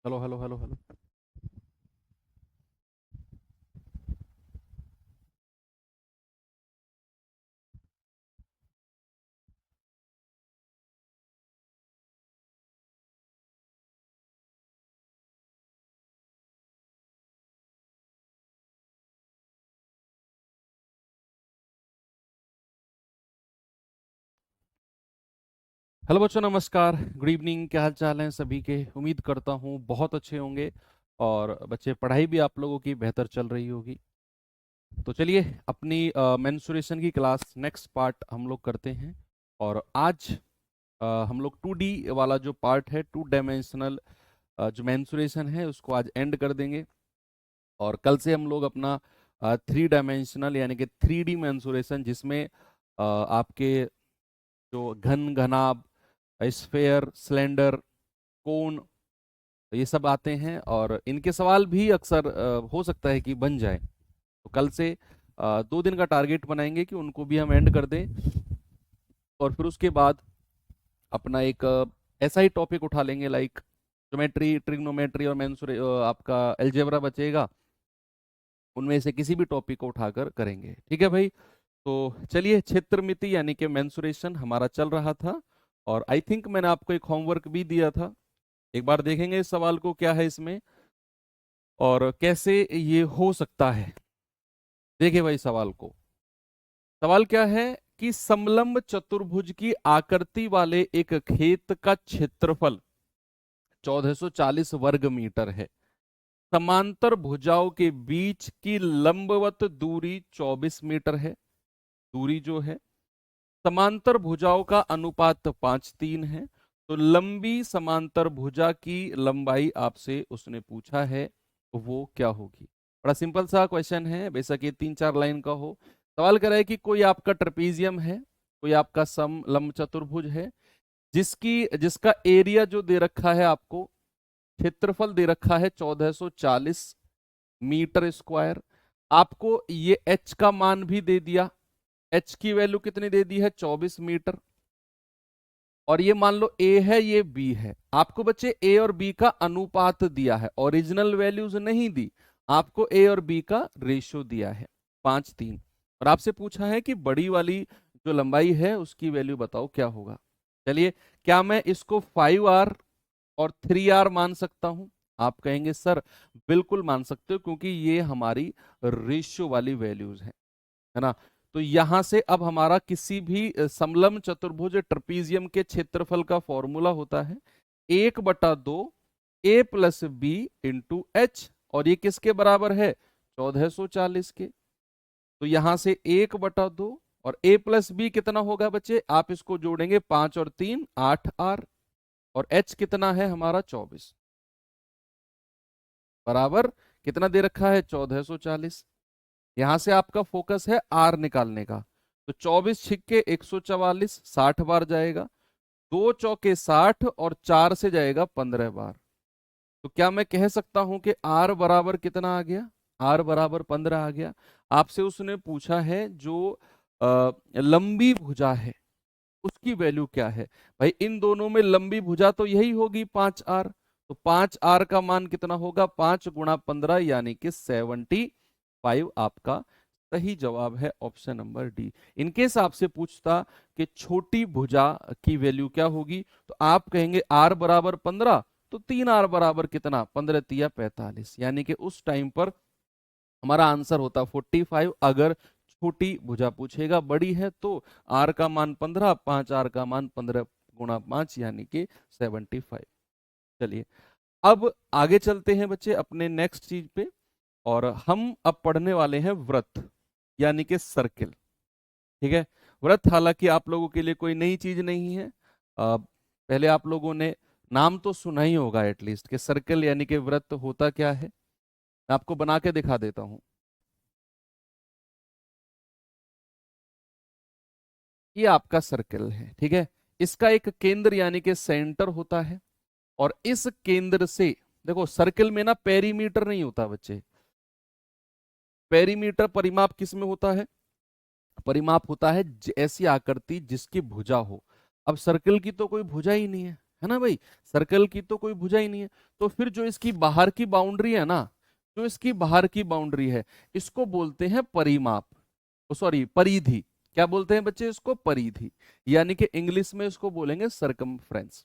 Hello hello hello hello. Hello बच्चों, नमस्कार, good evening. क्या हाल चाल हैं सभी के? उम्मीद करता हूँ बहुत अच्छे होंगे। और बच्चे, पढ़ाई भी आप लोगों की बेहतर चल रही होगी। तो चलिए, अपनी मेंस्ट्रुएशन की क्लास नेक्स्ट पार्ट हम लोग करते हैं। और आज हम लोग 2D वाला जो पार्ट है, 2 डायमेंशनल जो मेंस्ट्रुएशन है, उसको आज एंड कर देंगे। और कल से हम लोग अपना 3 डायमेंशनल यानी कि 3D मेंस्ट्रुएशन, जिसमें आपके जो घन घनाभ, स्फेयर, सिलेंडर, कोन, ये सब आते हैं। और इनके सवाल भी अक्सर हो सकता है कि बन जाए। तो कल से 2 दिन का टारगेट बनाएंगे कि उनको भी हम एंड कर दें। और फिर उसके बाद अपना एक ऐसा ही टॉपिक उठा लेंगे, लाइक ज्योमेट्री, ट्रिग्नोमेट्री और मेंसुरे आपका अलजेब्रा बचेगा। उनमें से किसी भी टॉपिक को उठाकर करेंगे, ठीक है भाई? तो चलिए, क्षेत्रमिति यानी कि मेंसुरेशन हमारा चल रहा था। और आई थिंक मैंने आपको एक होमवर्क भी दिया था। एक बार देखेंगे इस सवाल को, क्या है इसमें और कैसे ये हो सकता है। देखिए भाई, सवाल को, सवाल क्या है कि समलंब चतुर्भुज की आकृति वाले एक खेत का क्षेत्रफल 1440 वर्ग मीटर है। समांतर भुजाओं के बीच की लंबवत दूरी 24 मीटर है। दूरी जो है, समांतर भुजाओं का अनुपात 5:3 है। तो लंबी समांतर भुजा की लंबाई आपसे उसने पूछा है, वो क्या होगी? बड़ा सिंपल सा क्वेश्चन है, बेशक ये 3-4 लाइन का हो। सवाल कर रहा है कि कोई आपका ट्रेपीजियम है, कोई आपका समलंब चतुर्भुज है, जिसकी जिसका एरिया जो दे रखा है आपको, क्षेत्रफल दे रखा है 1440 मीटर स्क्वायर। आपको ये एच का मान भी दे दिया। एच की वैल्यू कितनी दे दी है? 24 मीटर। और ये मान लो ए है, ये बी है। आपको बच्चे ए और बी का अनुपात दिया है, ओरिजिनल वैल्यूज नहीं दी। आपको ए और बी का रेशियो दिया है 5:3। और आपसे पूछा है कि बड़ी वाली जो लंबाई है उसकी वैल्यू बताओ क्या होगा। चलिए, क्या मैं इसको 5R और 3R मान सकता हूं? आप कहेंगे सर बिल्कुल मान सकते हो, क्योंकि ये हमारी रेशियो वाली वैल्यूज है ना। तो यहां से अब हमारा किसी भी समलंब चतुर्भुज ट्रपीजियम के क्षेत्रफल का फॉर्मूला होता है 1/2 A+B × H। और ये किसके बराबर है? 1440 के। तो यहां से 1/2 और A+B कितना होगा बच्चे? आप इसको जोड़ेंगे, 5 और 3 8R। और H कितना है हमारा? 24। बराबर कितना दे रखा है? 1440। यहां से आपका फोकस है आर निकालने का। तो 24 छिक्के 144, 60 बार जाएगा। 2 चौके 60 और 4 से जाएगा 15 बार। तो क्या मैं कह सकता हूं कि आर बराबर कितना आ गया? आर बराबर 15 आ गया। आपसे उसने पूछा है जो लंबी भुजा है उसकी वैल्यू क्या है। भाई, इन दोनों में लंबी भुजा तो यही होगी 5R। तो 5R का मान कितना होगा? 5 × 15 यानी कि 75। आपका सही जवाब है ऑप्शन नंबर डी। इनकेस आपसे पूछता कि छोटी भुजा की वैल्यू क्या होगी, तो आप कहेंगे आर बराबर 15। तो 3R बराबर कितना? 15×3 = 45। यानी कि उस टाइम पर हमारा आंसर होता 45। अगर छोटी भुजा पूछेगा, बड़ी है तो आर का मान 15, 5R का मान 15 × 5 यानी कि 75। चलिए, अब आगे चलते हैं बच्चे अपने नेक्स्ट चीज पे। और हम अब पढ़ने वाले हैं वृत्त यानी कि सर्किल। ठीक है? वृत्त हालांकि आप लोगों के लिए कोई नई चीज नहीं है। पहले आप लोगों ने नाम तो सुना ही होगा एटलीस्ट, कि सर्किल यानी कि वृत्त होता क्या है। मैं आपको बना के दिखा देता हूं। ये आपका सर्कल है, ठीक है? इसका एक केंद्र यानी कि सेंटर होता है। और इस केंद्र से, देखो सर्कल में ना पेरीमीटर नहीं होता बच्चे। पेरीमीटर परिमाप किस में होता है? परिमाप होता है ऐसी आकृति जिसकी भुजा हो। अब सर्कल की तो कोई भुजा ही नहीं है। है ना भाई, सर्कल की तो कोई भुजा ही नहीं है। तो फिर जो इसकी बाहर की बाउंड्री है ना, जो इसकी बाहर की बाउंड्री है, इसको बोलते हैं परिमाप, सॉरी परिधि। क्या बोलते हैं बच्चे इसको? परिधि। यानी कि इंग्लिश में इसको बोलेंगे सरकमफ्रेंस।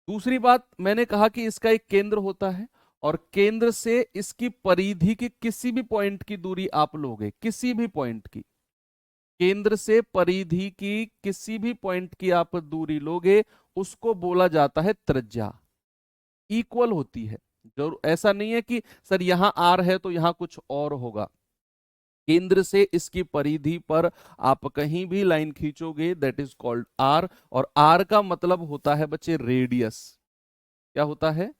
दूसरी बात, मैंने कहा कि इसका एक केंद्र होता है, और केंद्र से इसकी परिधि की किसी भी पॉइंट की दूरी आप लोगे, किसी भी पॉइंट की, केंद्र से परिधि की किसी भी पॉइंट की आप दूरी लोगे, उसको बोला जाता है त्रिज्या। इक्वल होती है, जरूर ऐसा नहीं है कि सर यहां आर है तो यहां कुछ और होगा। केंद्र से इसकी परिधि पर आप कहीं भी लाइन खींचोगे, दैट इज कॉल्ड आर। और आर का मतलब होता है बच्चे रेडियस। क्या होता है?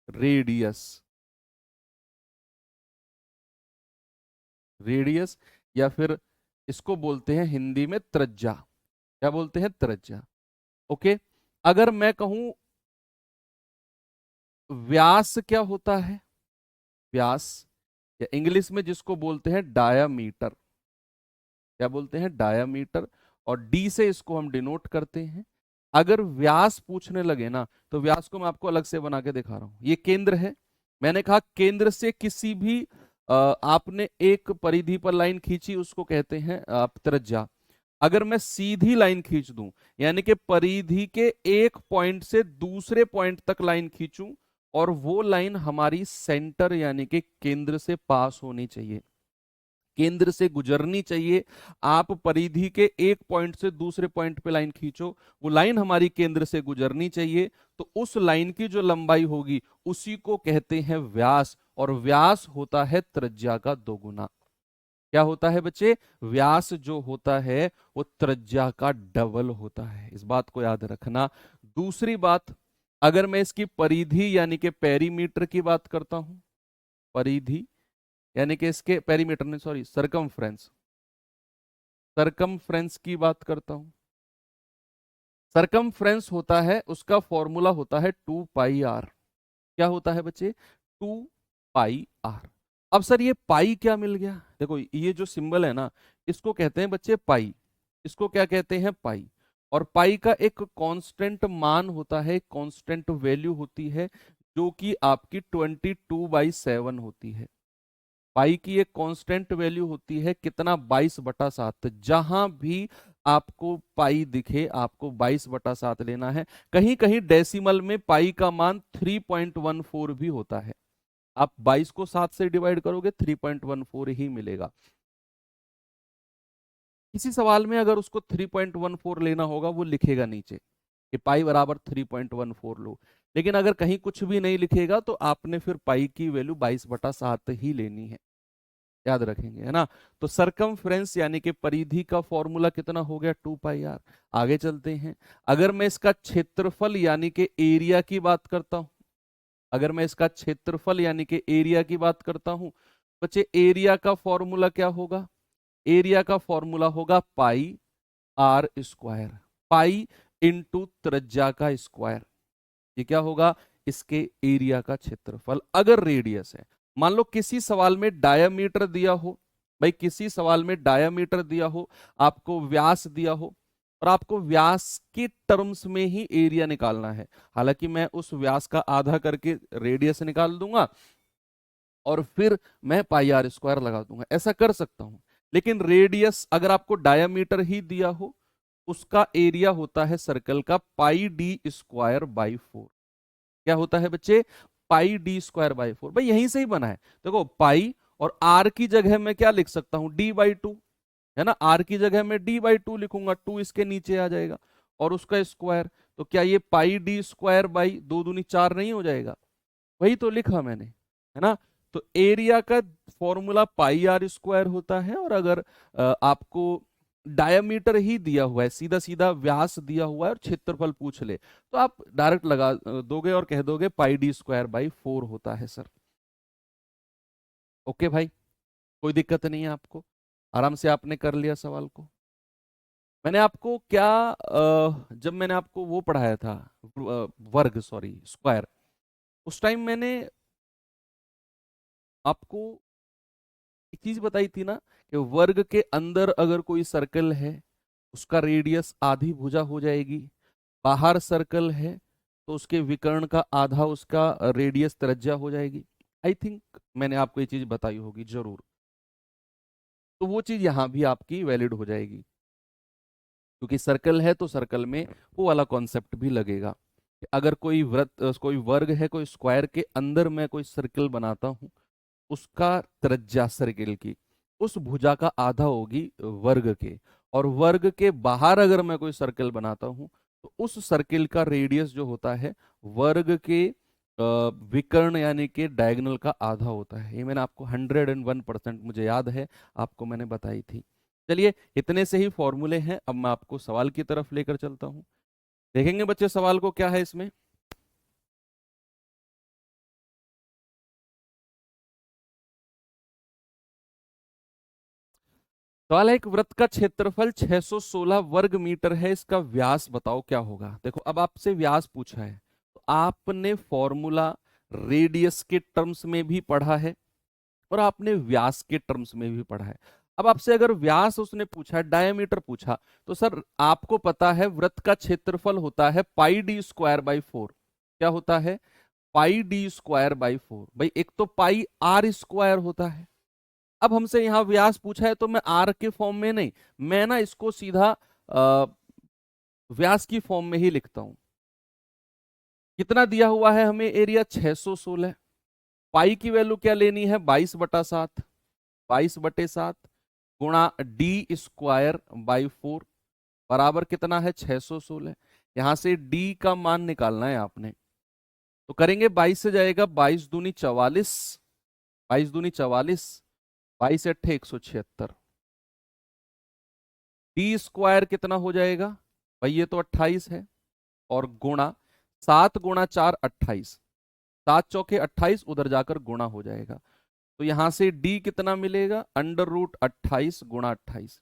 रेडियस। रेडियस, या फिर इसको बोलते हैं हिंदी में त्रिज्या। क्या बोलते हैं? त्रिज्या। ओके। अगर मैं कहूं व्यास क्या होता है? व्यास, या इंग्लिश में जिसको बोलते हैं डायामीटर। क्या बोलते हैं? डायामीटर। और डी से इसको हम डिनोट करते हैं। अगर व्यास पूछने लगे ना, तो व्यास को मैं आपको अलग से बना के दिखा रहा हूं। ये केंद्र है, मैंने कहा केंद्र से किसी भी आपने एक परिधि पर लाइन खींची, उसको कहते हैं त्रिज्या। अगर मैं सीधी लाइन खींच दूं, यानी कि परिधि के एक पॉइंट से दूसरे पॉइंट तक लाइन खींचूं, और वो लाइन हमारी सेंटर यानी कि केंद्र से पास होनी चाहिए, केंद्र से गुजरनी चाहिए। आप परिधि के एक पॉइंट से दूसरे पॉइंट पे लाइन खींचो, वो लाइन हमारी केंद्र से गुजरनी चाहिए, तो उस लाइन की जो लंबाई होगी उसी को कहते हैं व्यास। और व्यास होता है त्रिज्या का दोगुना। क्या होता है बच्चे? व्यास जो होता है वो त्रिज्या का डबल होता है, इस बात को याद रखना। दूसरी बात, अगर मैं इसकी परिधि यानी कि पेरीमीटर की बात करता हूं, परिधि यानी कि इसके पेरीमीटर नहीं, सॉरी, सरकमफ्रेंस, सरकमफ्रेंस की बात करता हूं। सरकमफ्रेंस होता है, उसका फॉर्मूला होता है 2 पाई आर। क्या होता है बच्चे? 2 पाई आर। अब सर ये पाई क्या मिल गया? देखो ये जो सिंबल है ना, इसको कहते हैं बच्चे पाई। इसको क्या कहते हैं? पाई। और पाई का एक कांस्टेंट मान होता है, कांस्टेंट वैल्यू होती है, जो कि आपकी 22/7 होती है। पाई की एक कांस्टेंट वैल्यू होती है कितना? 22/7। जहां भी आपको पाई दिखे, आपको 22/7 लेना है। कहीं कहीं डेसिमल में पाई का मान 3.14 भी होता है। आप 22 को 7 से डिवाइड करोगे, 3.14 ही मिलेगा। किसी सवाल में अगर उसको 3.14 लेना होगा, वो लिखेगा नीचे कि पाई बराबर 3.14 लो। लेकिन अगर कहीं कुछ भी नहीं लिखेगा, तो आपने फिर पाई की वैल्यू 22/7 ही लेनी है। याद रखेंगे, है ना। तो सरकमफ्रेंस यानी कि परिधि का फॉर्मूला कितना हो गया? 2 पाई आर। आगे चलते हैं। अगर मैं इसका क्षेत्रफल यानी कि एरिया की बात करता हूं, अगर मैं इसका क्षेत्रफल यानी कि एरिया की बात करता हूं, बच्चे एरिया का फॉर्मूला क्या होगा? एरिया का फॉर्मूला होगा pi are square, pi into त्रिज्या का स्क्वायर। ये क्या होगा? इसके एरिया का क्षेत्रफल। अगर रेडियस है, मान लो किसी सवाल में डायामीटर दिया हो, भाई किसी सवाल में डायामीटर दिया हो, आपको व्यास दिया हो, और आपको व्यास के टर्म्स में ही एरिया निकालना है। हालांकि मैं उस व्यास का आधा करके रेडियस निकाल दूंगा, और फिर मैं पाई आर स्क्वायर लगा दूंगा, ऐसा कर सकता हूं। लेकिन रेडियस अगर आपको डायामीटर ही दिया हो, उसका एरिया होता है सर्कल का πd²/4। क्या होता है बच्चे? πd²/4। भाई यहीं से ही बना है। देखो पाई, और आर की जगह मैं क्या लिख सकता हूं? d/2, है ना। आर की जगह मैं d/2 लिखूंगा, 2 इसके नीचे आ जाएगा, और उसका स्क्वायर। तो क्या ये πd²/2×2 = 4 नहीं हो जाएगा? वही तो लिखा मैंने, है ना। तो एरिया का फॉर्मूला πr² होता है। और अगर आपको डायमीटर ही दिया हुआ है, सीधा सीधा व्यास दिया हुआ है, और क्षेत्रफल पूछ ले, तो आप डायरेक्ट लगा दोगे और कह दोगे πd²/4 होता है सर। ओके भाई, कोई दिक्कत नहीं है आपको? आराम से आपने कर लिया सवाल को। मैंने आपको क्या जब मैंने आपको वो पढ़ाया था, वर्ग, सॉरी स्क्वायर, उस टाइम मैंने आपको एक चीज बताई थी ना, कि वर्ग के अंदर अगर कोई सर्कल है, उसका रेडियस आधी भुजा हो जाएगी। बाहर सर्कल है, तो उसके विकर्ण का आधा उसका रेडियस त्रिज्या हो जाएगी। आई थिंक मैंने आपको ये चीज बताई होगी जरूर। तो वो चीज यहाँ भी आपकी वैलिड हो जाएगी, क्योंकि सर्कल है तो सर्कल में वो वाला कॉन्सेप्ट भी लगेगा। अगर कोई कोई वर्ग है, कोई स्क्वायर के अंदर मैं कोई सर्कल बनाता हूँ, उसका त्रिज्या सर्किल की उस भुजा का आधा होगी वर्ग के, और वर्ग के बाहर अगर मैं कोई सर्कल बनाता हूं तो उस सर्किल का रेडियस जो होता है वर्ग के विकर्ण यानी कि डायगोनल का आधा होता है। ये मैंने आपको 101% मुझे याद है, आपको मैंने बताई थी। चलिए, इतने से ही फॉर्मूले हैं, अब मैं आपको सवाल की तरफ लेकर चलता हूं। देखेंगे बच्चे सवाल को क्या है इसमें। सवाल है, एक वृत्त का क्षेत्रफल 616 वर्ग मीटर है, इसका व्यास बताओ क्या होगा। देखो, अब आपसे व्यास पूछा है तो आपने फॉर्मूला रेडियस के टर्म्स में भी पढ़ा है और आपने व्यास के टर्म्स में भी पढ़ा है। अब आपसे अगर व्यास उसने पूछा, डायमीटर पूछा, तो सर आपको पता है वृत्त का क्षेत्रफल होता है पाई डी स्क्वायर बाई 4। क्या होता है? पाई डी स्क्वायर बाई 4। भाई एक तो पाई आर स्क्वायर होता है। अब हमसे यहां व्यास पूछा है तो मैं आर के फॉर्म में नहीं, मैं ना इसको सीधा व्यास की फॉर्म में ही लिखता हूं। कितना दिया हुआ है हमें एरिया? 616। पाई की वैल्यू क्या लेनी है? 22/7। 22/7 गुणा डी स्क्वायर बाई 4 बराबर कितना है? 616। यहां से डी का मान निकालना है आपने, तो करेंगे 22 से जाएगा 22 दूनी 44, 22 दूनी 44, 22 अट्ठे 176। डी स्क्वायर कितना हो जाएगा भाई? ये तो 28 है, और गुणा 7 गुणा 4 28, 7 चौके 28, उधर जाकर गुणा हो जाएगा। तो यहां से डी कितना मिलेगा? √28 गुणा 28।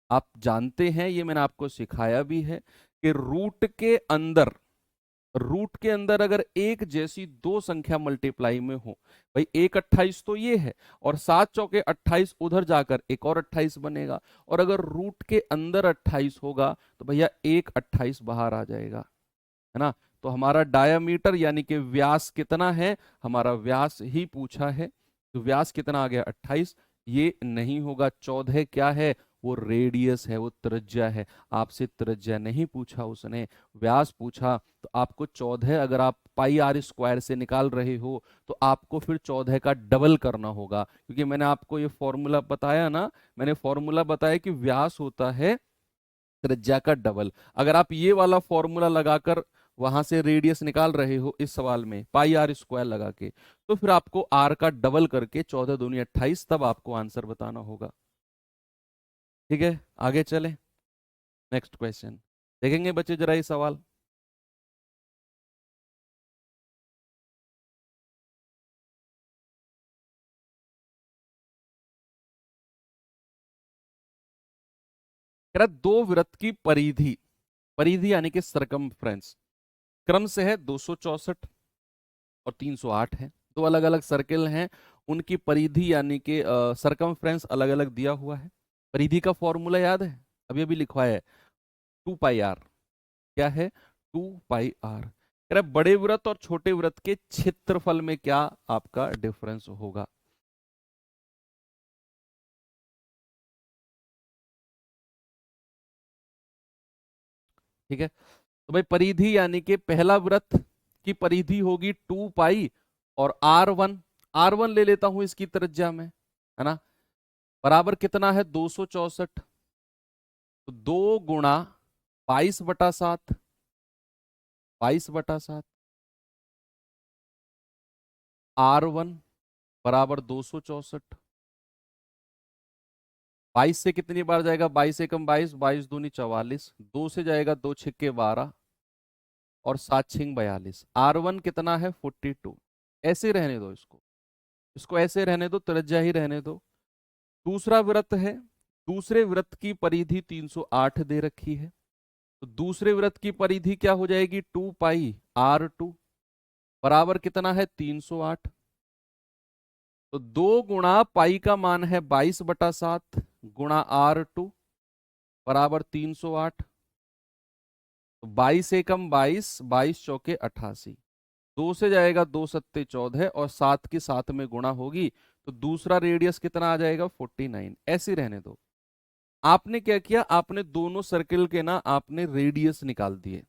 आप जानते हैं, ये मैंने आपको सिखाया भी है कि रूट के अंदर अगर एक जैसी दो संख्या मल्टीप्लाई में हो, भाई एक 28 तो ये है, और 7 चौके 28, उधर जाकर एक और 28 बनेगा, और अगर रूट के अंदर 28 होगा तो भैया एक 28 बाहर आ जाएगा, है ना। तो हमारा डायामीटर यानी कि व्यास कितना है? हमारा व्यास ही पूछा है, तो व्यास कितना आ गया? 28। ये नहीं होगा, 14 क्या है? वो रेडियस है, वो त्रिज्या है। आपसे त्रिज्या नहीं पूछा उसने, व्यास पूछा। तो आपको 14, अगर आप पाई आर स्क्वायर से निकाल रहे हो तो आपको फिर 14 का डबल करना होगा, क्योंकि मैंने आपको ये फॉर्मूला बताया ना, मैंने फॉर्मूला बताया कि व्यास होता है त्रिज्या का डबल। अगर आप ये वाला फॉर्मूला लगाकर वहां से रेडियस निकाल रहे हो इस सवाल में पाई आर स्क्वायर लगा के, तो फिर आपको आर का डबल करके 14 दूनी 28, तब आपको आंसर बताना होगा। ठीक है, आगे चले, नेक्स्ट क्वेश्चन देखेंगे बच्चे जरा ये सवाल। कह रहा दो वृत्त की परिधि, परिधि यानी कि सरकमफ्रेंस, क्रम से है 264 और 308 है। दो अलग अलग सर्किल हैं, उनकी परिधि यानी कि सरकमफ्रेंस अलग अलग दिया हुआ है। परिधि का फॉर्मूला याद है? अभी अभी लिखवाया है, 2πr। क्या है? 2πr। कह रहा है बड़े वृत्त और छोटे वृत्त के क्षेत्रफल में क्या आपका डिफरेंस होगा। ठीक है, तो भाई परिधि यानी कि पहला वृत्त की परिधि होगी 2π, और R1 ले लेता हूं इसकी त्रिज्या में, है ना, बराबर कितना है? 264। तो 2 गुणा 22/7, 22/7 R1 बराबर 264। 22 से कितनी बार जाएगा? 22 एकम 22, 22 दूनी 44, 2 से जाएगा 2 छिक्के 12, और 7 छिंग 42। R1 कितना है? 42। ऐसे रहने दो इसको, इसको ऐसे रहने दो, त्रिज्या ही रहने दो। दूसरा वृत्त है, दूसरे वृत्त की परिधि 308 दे रखी है, तो दूसरे वृत्त की परिधि क्या हो जाएगी? 2πr2 बराबर कितना है? 308। तो 2 गुणा पाई का मान है 22/7 गुणा R2 बराबर 308। तो 22 एकम 22, 22 चौके 88, 2 से जाएगा 2 सत्ते 14 और 7 की 7 में गुणा होगी, तो दूसरा रेडियस कितना आ जाएगा 49। ऐसे रहने दो। आपने क्या किया, आपने दोनों सर्किल के ना आपने रेडियस निकाल दिए,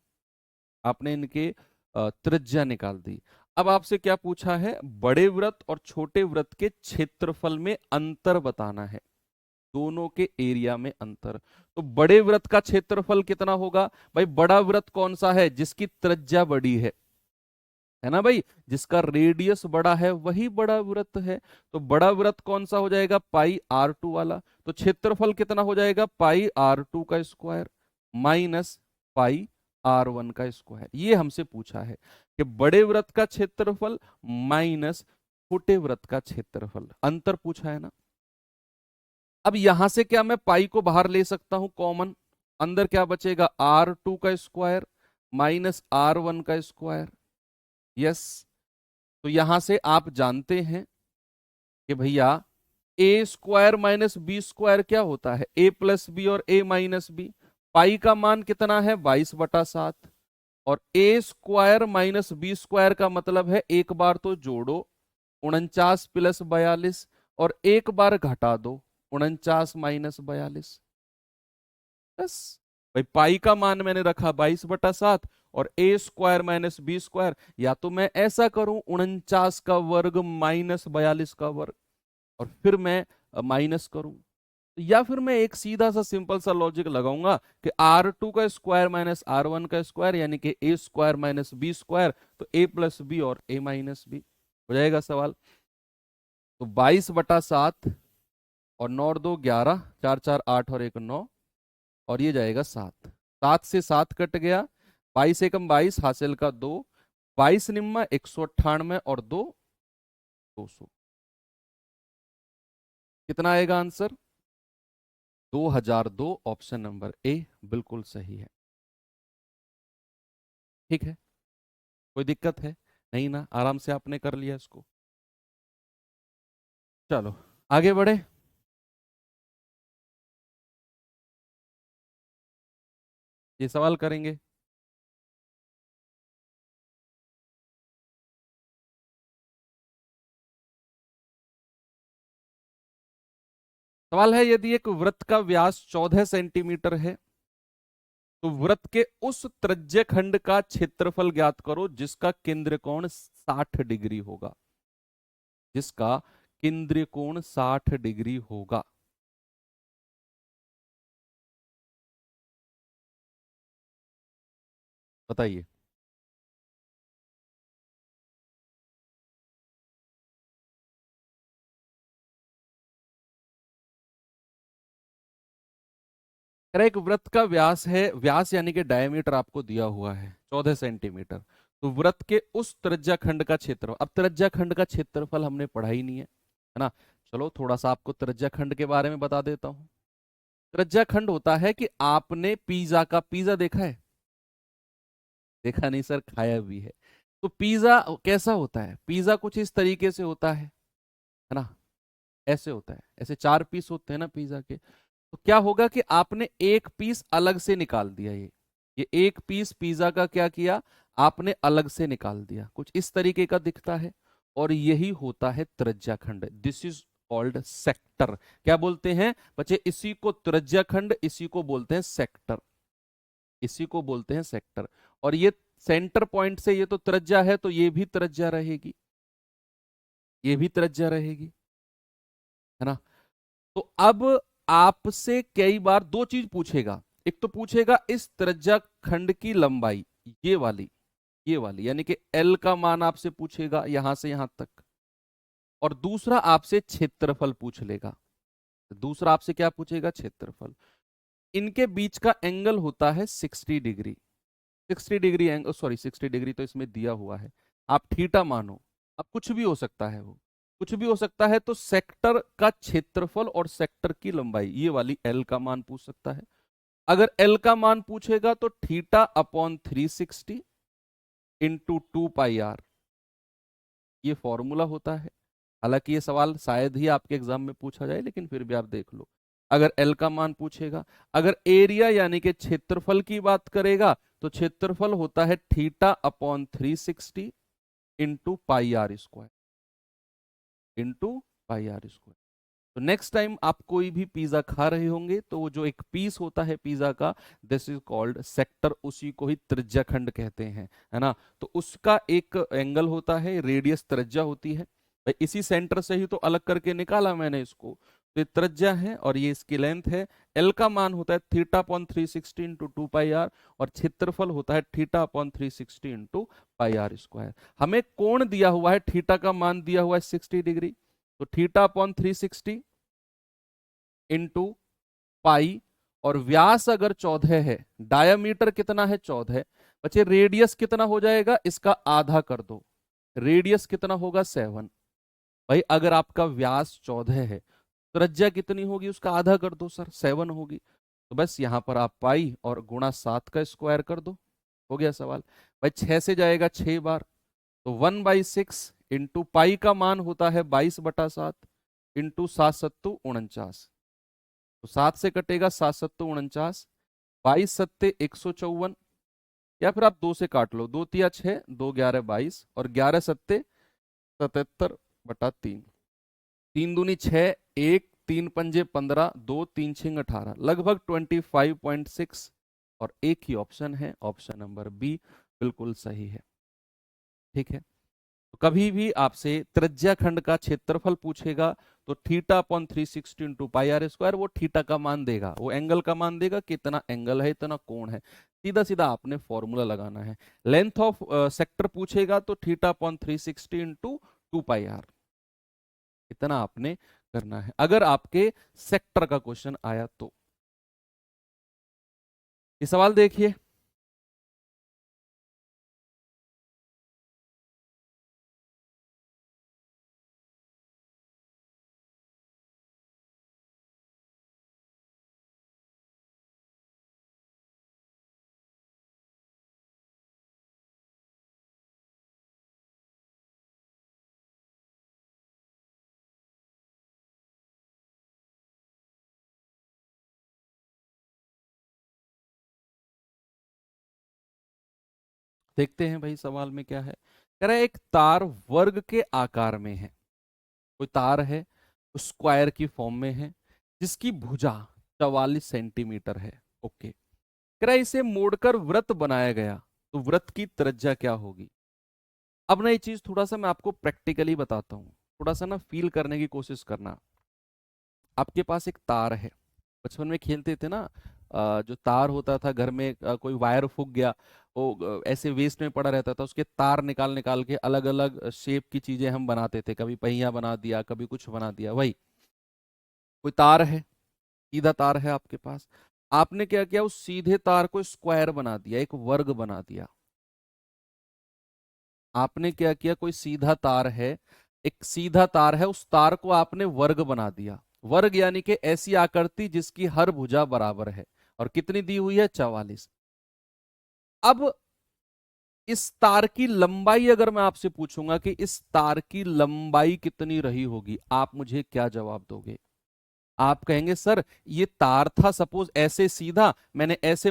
आपने इनके त्रिज्या निकाल दी। अब आपसे क्या पूछा है, बड़े वृत्त और छोटे वृत्त के क्षेत्रफल में अंतर बताना है, दोनों के एरिया में अंतर। तो बड़े वृत्त का क्षेत्रफल कितना होगा भाई, बड़ा वृत्त कौन सा है, जिसकी त्रिज्या बड़ी है ना भाई, जिसका रेडियस बड़ा है वही बड़ा वृत्त है। तो बड़ा वृत्त कौन सा हो जाएगा, पाई R2 वाला। तो क्षेत्रफल कितना हो जाएगा, पाई R2 का स्क्वायर माइनस पाई R1 का स्क्वायर। ये हमसे पूछा है कि बड़े वृत्त का क्षेत्रफल माइनस छोटे वृत्त का क्षेत्रफल, अंतर पूछा है ना। अब यहां से क्या मैं पाई को बाहर ले सकता हूं कॉमन, अंदर क्या बचेगा, R2 का स्क्वायर माइनस R1 का स्क्वायर। यस, तो यहां से आप जानते हैं कि भैया ए स्क्वायर माइनस बी स्क्वायर क्या होता है, ए प्लस बी और ए माइनस बी। पाई का मान कितना है 22/7, और ए स्क्वायर माइनस बी स्क्वायर का मतलब है एक बार तो जोड़ो 49 प्लस 42 और एक बार घटा दो 49 माइनस 42। बस भाई, पाई का मान मैंने रखा 22/7 और ए स्क्वायर माइनस बी स्क्वायर, या तो मैं ऐसा करूं 49 का वर्ग माइनस 42 का वर्ग और फिर मैं माइनस करूं, या फिर मैं एक सीधा सा सिंपल सा लॉजिक लगाऊंगा कि R2 का स्क्वायर माइनस R1 का स्क्वायर यानी कि ए स्क्वायर माइनस बी स्क्वायर, तो ए प्लस बी और ए माइनस बी हो जाएगा सवाल। तो 22/7 और 9 और 2 11, 4 4 8 और 1 9, और ये जाएगा 7, 7 से 7 कट गया, 22 एकम 22 हासिल का 2, 22 निम्मा 198 और 2 200, कितना आएगा आंसर 2002। ऑप्शन नंबर ए बिल्कुल सही है। ठीक है, कोई दिक्कत है नहीं ना, आराम से आपने कर लिया इसको। चलो आगे बढ़े। ये सवाल करेंगे। सवाल है, यदि एक वृत्त का व्यास 14 सेंटीमीटर है तो वृत्त के उस त्रिज्य खंड का क्षेत्रफल ज्ञात करो जिसका केंद्र कोण 60 डिग्री होगा, जिसका केंद्रीय कोण 60 डिग्री होगा। बताइए। एक वृत्त का व्यास है, व्यास यानी कि डायमीटर आपको दिया हुआ है 14 सेंटीमीटर, तो वृत्त के उस त्रिज्या खंड का क्षेत्रफल, अब त्रिज्या खंड का क्षेत्रफल हमने पढ़ा ही नहीं है ना। चलो थोड़ा सा आपको त्रिज्या खंड के बारे में बता देता हूं। त्रिज्या खंड होता है कि आपने पिज्जा का, पिज्जा देखा है, देखा नहीं सर, खाया भी है। तो पिज्जा कैसा होता है, पिज्जा कुछ इस तरीके से होता है ना, ऐसे होता है, ऐसे 4 पीस होते हैं ना पिज्जा के। तो क्या होगा कि आपने एक पीस अलग से निकाल दिया, ये एक पीस पिज्जा का क्या किया, आपने अलग से निकाल दिया, कुछ इस तरीके का दिखता है, और यही होता है त्रिज्या खंड। This is called sector. क्या बोलते हैं बच्चे, इसी को त्रिज्या खंड, इसी को बोलते हैं सेक्टर, इसी को बोलते हैं सेक्टर। और ये सेंटर पॉइंट से ये तो त्रिज्या है, तो ये भी त्रिज्या रहेगी, ये भी त्रिज्या रहेगी, है ना। तो अब आपसे कई बार दो चीज पूछेगा, एक तो पूछेगा इस त्रिज्या खंड की लंबाई, ये वाली, ये वाली यानी कि L का मान आपसे पूछेगा यहां से यहां तक, और दूसरा आपसे क्षेत्रफल पूछ लेगा। दूसरा आपसे क्या पूछेगा, क्षेत्रफल। इनके बीच का एंगल होता है 60 degree, 60 degree angle, sorry 60 degree तो इसमें दिया हुआ है, आप थीटा मानो, अब कुछ भी हो सकता है, वो कुछ भी हो सकता है। तो सेक्टर का क्षेत्रफल और सेक्टर की लंबाई, ये वाली L का मान पूछ सकता है। अगर L का मान पूछेगा तो थीटा अपॉन 360 इंटू 2 पाई r, ये फॉर्मूला होता है। हालांकि ये सवाल शायद ही आपके एग्जाम में पूछा जाए, लेकिन फिर भी आप देख लो। अगर L का मान पूछेगा, अगर एरिया यानी कि क्षेत्रफल की बात करेगा तो क्षेत्रफल होता है theta upon 360 into pi are square, into pi are square. तो नेक्स्ट टाइम आप कोई भी पिज्जा खा रहे होंगे तो वो जो एक पीस होता है पिज्जा का, दिस इज कॉल्ड सेक्टर, उसी को ही त्रिज्याखंड कहते हैं, है ना। तो उसका एक एंगल होता है, रेडियस त्रिज्या होती है भाई, इसी सेंटर से ही तो अलग करके निकाला मैंने इसको। तो ये त्रिज्या है और ये इसकी लेंथ है। एल का मान होता है theta upon 360 into 2 pi r, और क्षेत्रफल होता है theta upon 360 into pi are square. हमें कोण दिया हुआ है, थीटा का मान दिया हुआ है 60 डिग्री, तो थीटा अपॉन 360 इंटू पाई, और व्यास अगर 14 है, डायामीटर कितना है 14, बच्चे रेडियस कितना हो जाएगा, इसका आधा कर दो, रेडियस कितना होगा 7। भाई अगर आपका व्यास 14 है, त्रिज्या कितनी होगी, उसका आधा कर दो सर, 7 होगी। तो बस यहां पर आप पाई और गुणा 7 का स्क्वायर कर दो, हो गया सवाल। भाई 6 से जाएगा 6 बार, तो 1/6 इंटू पाई का मान होता है 22/7 इंटू 7 सत्तू 49, तो 7 से कटेगा 7 सत्तू 49, 22 सत्ते 154, या फिर आप 2 से काट लो, 2 तिया 6, 2 11 22, और 11 सत्ते 77/3, 3 दूनी 6, 1 3 पंजे 15, 2 3 छिंग 18, लगभग 25.6, और एक ही ऑप्शन है, ऑप्शन नंबर बी बिल्कुल सही है। ठीक है, तो कभी भी आपसे त्रिज्या खंड का क्षेत्रफल पूछेगा तो theta upon 360 into pi are square, वो थीटा का मान देगा, वो एंगल का मान देगा, कितना एंगल है इतना कोण है, सीधा सीधा आपने फॉर्मूला लगाना है। लेंथ ऑफ सेक्टर पूछेगा तो theta upon 360 into 2 pi r, इतना आपने करना है अगर आपके सेक्टर का क्वेश्चन आया तो। ये सवाल देखिए, देखते हैं भाई सवाल में क्या है। कह रहा है एक तार वर्ग के आकार में है, कोई तार है स्क्वायर की फॉर्म में है, जिसकी भुजा 44 सेंटीमीटर है। ओके, कह रहा है इसे मोड़कर वृत्त बनाया गया, तो वृत्त की त्रिज्या क्या होगी। अब ना ये चीज थोड़ा सा मैं आपको प्रैक्टिकली बताता हूँ, थोड़ा सा ना फील करने की कोशिश करना। आपके पास एक तार है, बचपन में खेलते थे ना, जो तार होता था घर में, कोई वायर फूक गया, वो ऐसे वेस्ट में पड़ा रहता था, उसके तार निकाल निकाल के अलग अलग शेप की चीजें हम बनाते थे, कभी पहिया बना दिया, कभी कुछ बना दिया। वही कोई तार है, सीधा तार है आपके पास, आपने क्या किया, उस सीधे तार को स्क्वायर बना दिया, एक वर्ग बना दिया। आपने क्या किया, कोई सीधा तार है, एक सीधा तार है, उस तार को आपने वर्ग बना दिया। वर्ग यानी कि ऐसी आकृति जिसकी हर भुजा बराबर है, और कितनी दी हुई है 44। अब इस तार की लंबाई अगर मैं आपसे पूछूंगा कि इस तार की लंबाई कितनी रही होगी, आप मुझे क्या जवाब दोगे। आप कहेंगे सर ये तार था सपोज ऐसे सीधा, मैंने ऐसे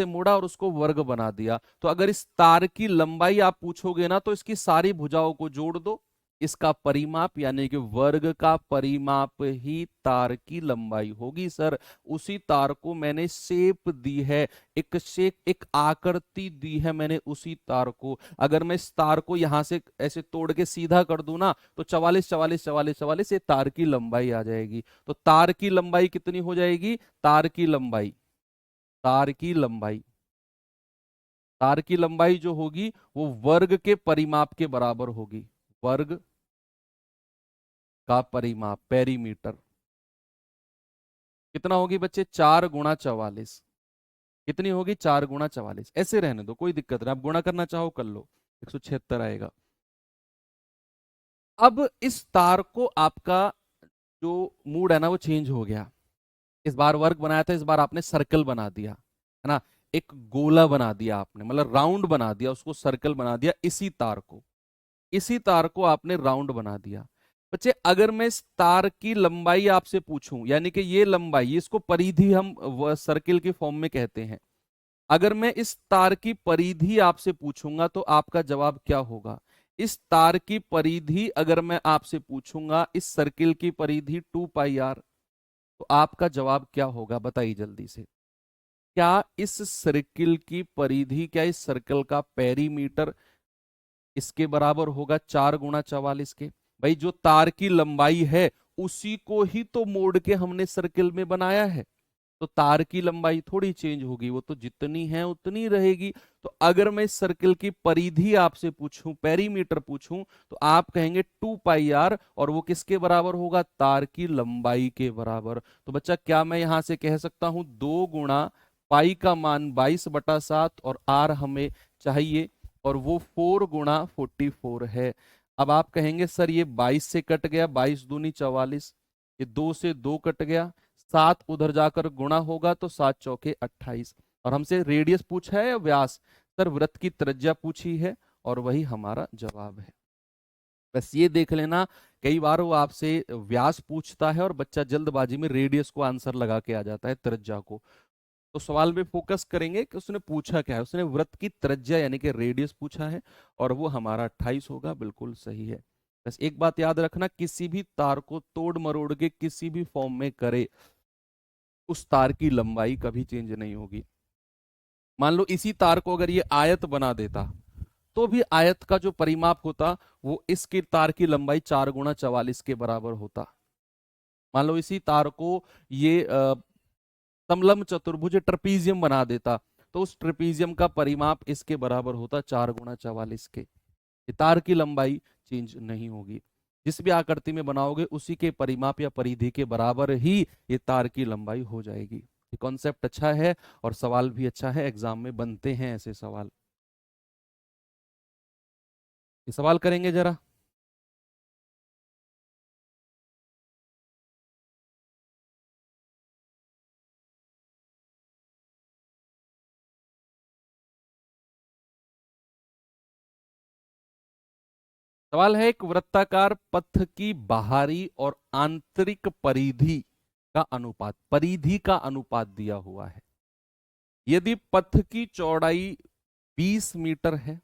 मोड़ा और उसको वर्ग बना दिया। तो अगर इस तार की लंबाई आप पूछोगे ना, तो इसकी सारी भुजाओं को जोड़ दो, इसका परिमाप यानी कि वर्ग का परिमाप ही तार की लंबाई होगी सर। उसी तार को मैंने शेप दी है, एक शेप, एक आकृति दी है मैंने उसी तार को। अगर मैं इस तार को यहां से ऐसे तोड़ के सीधा कर दूं ना, तो 44 44 44 44 ये तार की लंबाई आ जाएगी। तो तार की लंबाई कितनी हो जाएगी, तार की लंबाई, तार की लंबाई जो होगी वो वर्ग के परिमाप के बराबर होगी, वर्ग का परिमाप, पेरीमीटर कितना होगी बच्चे, 4 × 44। कितनी होगी, 4 × 44। ऐसे रहने दो, कोई दिक्कत नहीं, आप गुणा करना चाहो कर लो, 176 आएगा। अब इस तार को आपका जो मूड है ना वो चेंज हो गया, इस बार वर्ग बनाया था, इस बार आपने सर्कल बना दिया, है ना, एक गोला बना दिया आपने, मतलब राउंड बना दिया, उसको सर्कल बना दिया। इसी तार को आपने राउंड बना दिया। बच्चे अगर मैं इस तार की लंबाई आपसे पूछूं, यानी कि ये लंबाई, इसको परिधि हम सर्किल की फॉर्म में कहते हैं, अगर मैं इस तार की परिधि आपसे पूछूंगा तो आपका जवाब क्या होगा? इस तार की परिधि अगर मैं आपसे पूछूंगा, इस सर्किल की परिधि 2 पाई आर, तो आपका जवाब क्या होगा? बताइए जल्दी से। क्या इस सर्किल की परिधि, क्या इस सर्कल का पेरीमीटर इसके बराबर होगा 4 × 44 के? भाई जो तार की लंबाई है उसी को ही तो मोड़ के हमने सर्किल में बनाया है, तो तार की लंबाई थोड़ी चेंज होगी, वो तो जितनी है उतनी रहेगी। तो अगर मैं इस सर्किल की परिधि आपसे पूछूं, पेरीमीटर पूछूं, तो आप कहेंगे 2 पाई आर, और वो किसके बराबर होगा? तार की लंबाई के बराबर। तो बच्चा क्या मैं यहां से कह सकता हूं 2 × पाई का मान 22/7 और आर हमें चाहिए, और वो 4 × 44 है। अब आप कहेंगे सर ये 22 से कट गया, 22 दूनी 44, ये 2 से 2 कट गया, 7 उधर जाकर गुणा होगा तो 7 चौके 28, और हमसे रेडियस पूछा है या व्यास? सर वृत्त की त्रिज्या पूछी है, और वही हमारा जवाब है। बस ये देख लेना, कई बार वो आपसे व्यास पूछता है और बच्चा जल्दबाजी में रेडियस को आंसर लगा के आ जाता है त्रिज्या को। तो सवाल में फोकस करेंगे कि उसने पूछा क्या है। उसने वृत्त की त्रिज्या यानी कि रेडियस पूछा है, और वो हमारा 28 होगा, बिल्कुल सही है। बस एक बात याद रखना, किसी भी तार को तोड़ मरोड़ के किसी भी फॉर्म में करे, उस तार की लंबाई कभी चेंज नहीं होगी। मान लो इसी तार को अगर ये आयत बना देता, तो भी आयत का जो परिमाप होता वो इसके तार की लंबाई 4 × 44 के बराबर होता। मान लो इसी तार को ये समलंब चतुर्भुज ट्रेपीजियम बना देता, तो उस ट्रेपीजियम का परिमाप इसके बराबर होता 4 × 44 के। ये तार की लंबाई चेंज नहीं होगी, जिस भी आकृति में बनाओगे उसी के परिमाप या परिधि के बराबर ही ये तार की लंबाई हो जाएगी। ये कॉन्सेप्ट अच्छा है और सवाल भी अच्छा है, एग्जाम में बनते हैं ऐसे सवाल। ये सवाल करेंगे जरा। सवाल है, एक वृत्ताकार पथ की बाहरी और आंतरिक परिधि का अनुपात, परिधि का अनुपात दिया हुआ है। यदि पथ की चौड़ाई 20 मीटर है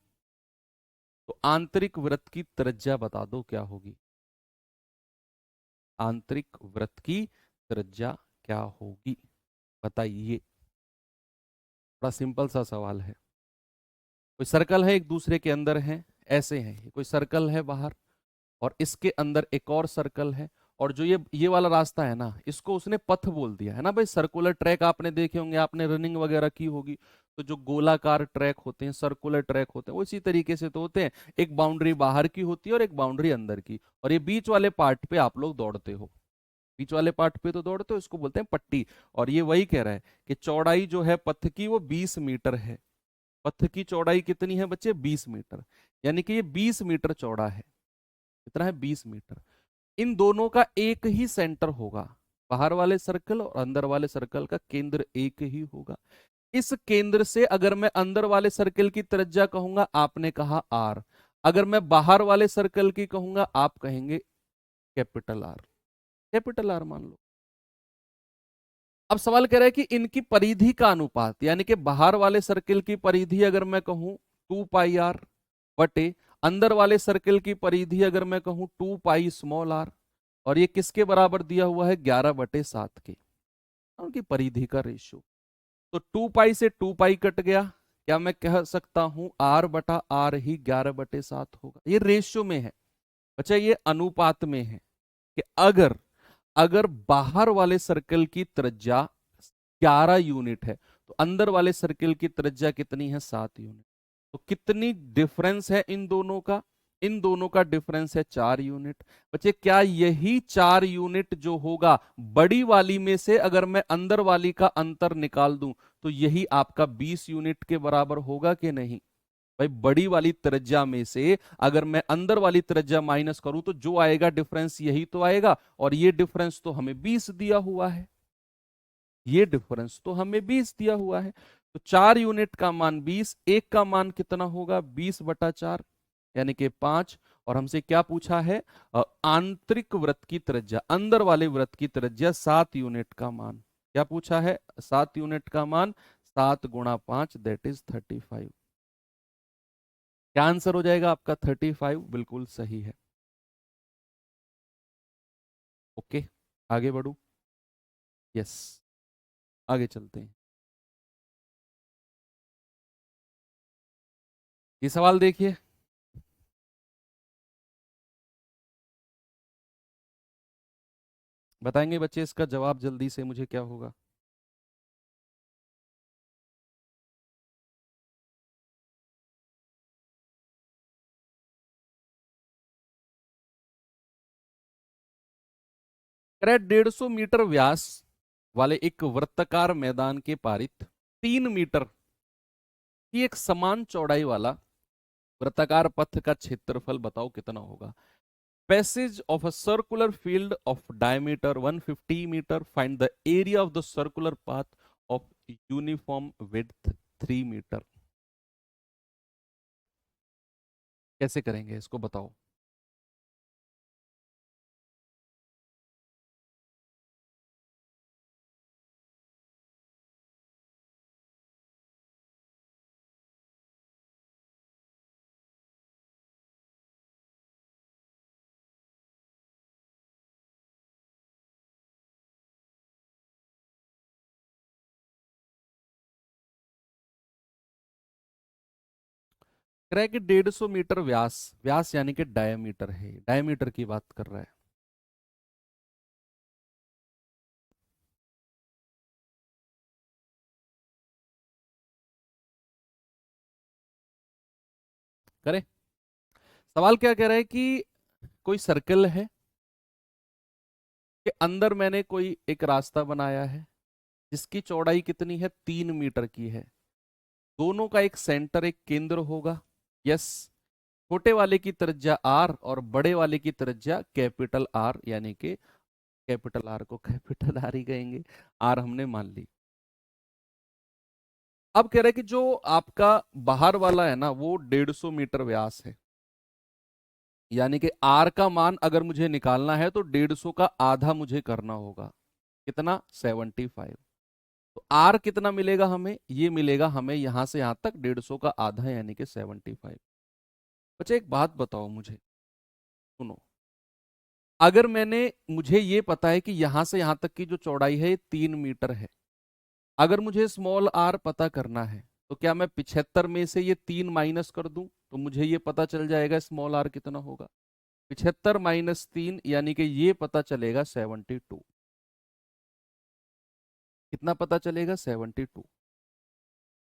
तो आंतरिक वृत्त की त्रिज्या बता दो क्या होगी? आंतरिक वृत्त की त्रिज्या क्या होगी, बताइए। बड़ा सिंपल सा सवाल है। कोई सर्कल है, एक दूसरे के अंदर है, ऐसे हैं, कोई सर्कल है बाहर और इसके अंदर एक और सर्कल है, और जो ये वाला रास्ता है ना, इसको उसने पथ बोल दिया है ना। भाई सर्कुलर ट्रैक आपने देखे होंगे, आपने रनिंग वगैरह की होगी, तो जो गोलाकार ट्रैक होते हैं, सर्कुलर ट्रैक होते हैं, वो इसी तरीके से तो होते हैं। एक बाउंड्री बाहर की होती है और एक बाउंड्री अंदर की, और ये बीच वाले पार्ट पे आप लोग दौड़ते हो, बीच वाले पार्ट पे तो दौड़ते हो, इसको बोलते हैं पट्टी। और ये वही कह रहा है कि चौड़ाई जो है पथ की वो 20 मीटर है। पथ की चौड़ाई कितनी है बच्चे? 20 मीटर, यानी कि ये 20 मीटर चौड़ा है। कितना है? 20 मीटर। इन दोनों का एक ही सेंटर होगा, बाहर वाले सर्कल और अंदर वाले सर्कल का केंद्र एक ही होगा। इस केंद्र से अगर मैं अंदर वाले सर्कल की त्रिज्या कहूंगा, आपने कहा आर। अगर मैं बाहर वाले सर्कल की कहूंगा, आप कहेंगे कैपिटल आर। कैपिटल आर मान लो। अब सवाल कह रहा है कि इनकी परिधि का अनुपात, यानी कि बाहर वाले सर्कल की परिधि अगर मैं कहूं 2 पाई आर बटे अंदर वाले सर्कल की परिधि अगर मैं कहूं 2 पाई स्मॉल आर, और ये किसके बराबर दिया हुआ है? 11/7 के, उनकी परिधि का रेशियो। तो 2 पाई से 2 पाई कट गया, क्या मैं कह सकता हूं R/R ही 11/7 होगा? ये रेशियो में है बच्चा, ये अनुपात में है कि अगर अगर बाहर वाले सर्कल की त्रिज्या 11 यूनिट है तो अंदर वाले सर्कल की त्रिज्या कितनी है? 7 यूनिट। तो कितनी डिफरेंस है इन दोनों का? इन दोनों का डिफरेंस है 4 यूनिट। बच्चे क्या यही 4 यूनिट जो होगा बड़ी वाली में से अगर मैं अंदर वाली का अंतर निकाल दूं तो यही आपका 20 यूनिट के बराबर होगा कि नहीं? भाई बड़ी वाली त्रिज्या में से अगर मैं अंदर वाली त्रिज्या माइनस करूं तो जो आएगा डिफरेंस यही तो आएगा, और ये डिफरेंस तो हमें 20 दिया हुआ है। ये डिफरेंस तो हमें 20 दिया हुआ है। तो 4 यूनिट का मान 20, एक का मान कितना होगा? 20/4, यानी कि 5। और हमसे क्या पूछा है? आंतरिक वृत्त की त्रिज्या, अंदर वाले वृत्त की त्रिज्या 7 यूनिट का मान। क्या पूछा है? 7 यूनिट का मान। 7 × 5 दैट इज 35। क्या आंसर हो जाएगा आपका? 35 बिल्कुल सही है। ओके, आगे बढ़ू? यस, आगे चलते हैं। ये सवाल देखिए। बताएंगे बच्चे इसका जवाब जल्दी से मुझे क्या होगा? करेक्ट। 150 मीटर व्यास वाले एक वृत्ताकार मैदान के पारित 3 मीटर की एक समान चौड़ाई वाला वृत्ताकार पथ का क्षेत्रफल बताओ कितना होगा? Passage of a circular field of diameter 150 metre, find the area of the circular path of uniform width 3 metre. कैसे करेंगे इसको बताओ? कह रहा है कि 150 मीटर व्यास, व्यास यानी कि डायमीटर है, डायमीटर की बात कर रहा है। करें। सवाल क्या कह रहा है कि कोई सर्कल है के अंदर मैंने कोई एक रास्ता बनाया है जिसकी चौड़ाई कितनी है? 3 मीटर की है। दोनों का एक सेंटर, एक केंद्र होगा। यस। छोटे वाले की त्रिज्या आर और बड़े वाले की त्रिज्या कैपिटल आर, यानी कि कैपिटल आर को कैपिटल आर ही कहेंगे, आर हमने मान ली। अब कह रहे हैं कि जो आपका बाहर वाला है ना वो 150 मीटर व्यास है, यानी कि आर का मान अगर मुझे निकालना है तो 150 का आधा मुझे करना होगा। कितना? 75। तो आर कितना मिलेगा हमें? ये मिलेगा हमें यहां से यहां तक 150 का आधा यानी कि 75। बच्चा एक बात बताओ मुझे, सुनो। अगर मुझे ये पता है कि यहां से यहां तक की जो चौड़ाई है ये 3 मीटर है, अगर मुझे स्मॉल आर पता करना है तो क्या मैं 75 में से ये 3 माइनस कर दूं तो मुझे ये पता चल जाएगा स्मॉल आर कितना होगा? 75 - 3 यानी कि ये पता चलेगा 72। कितना पता चलेगा? 72।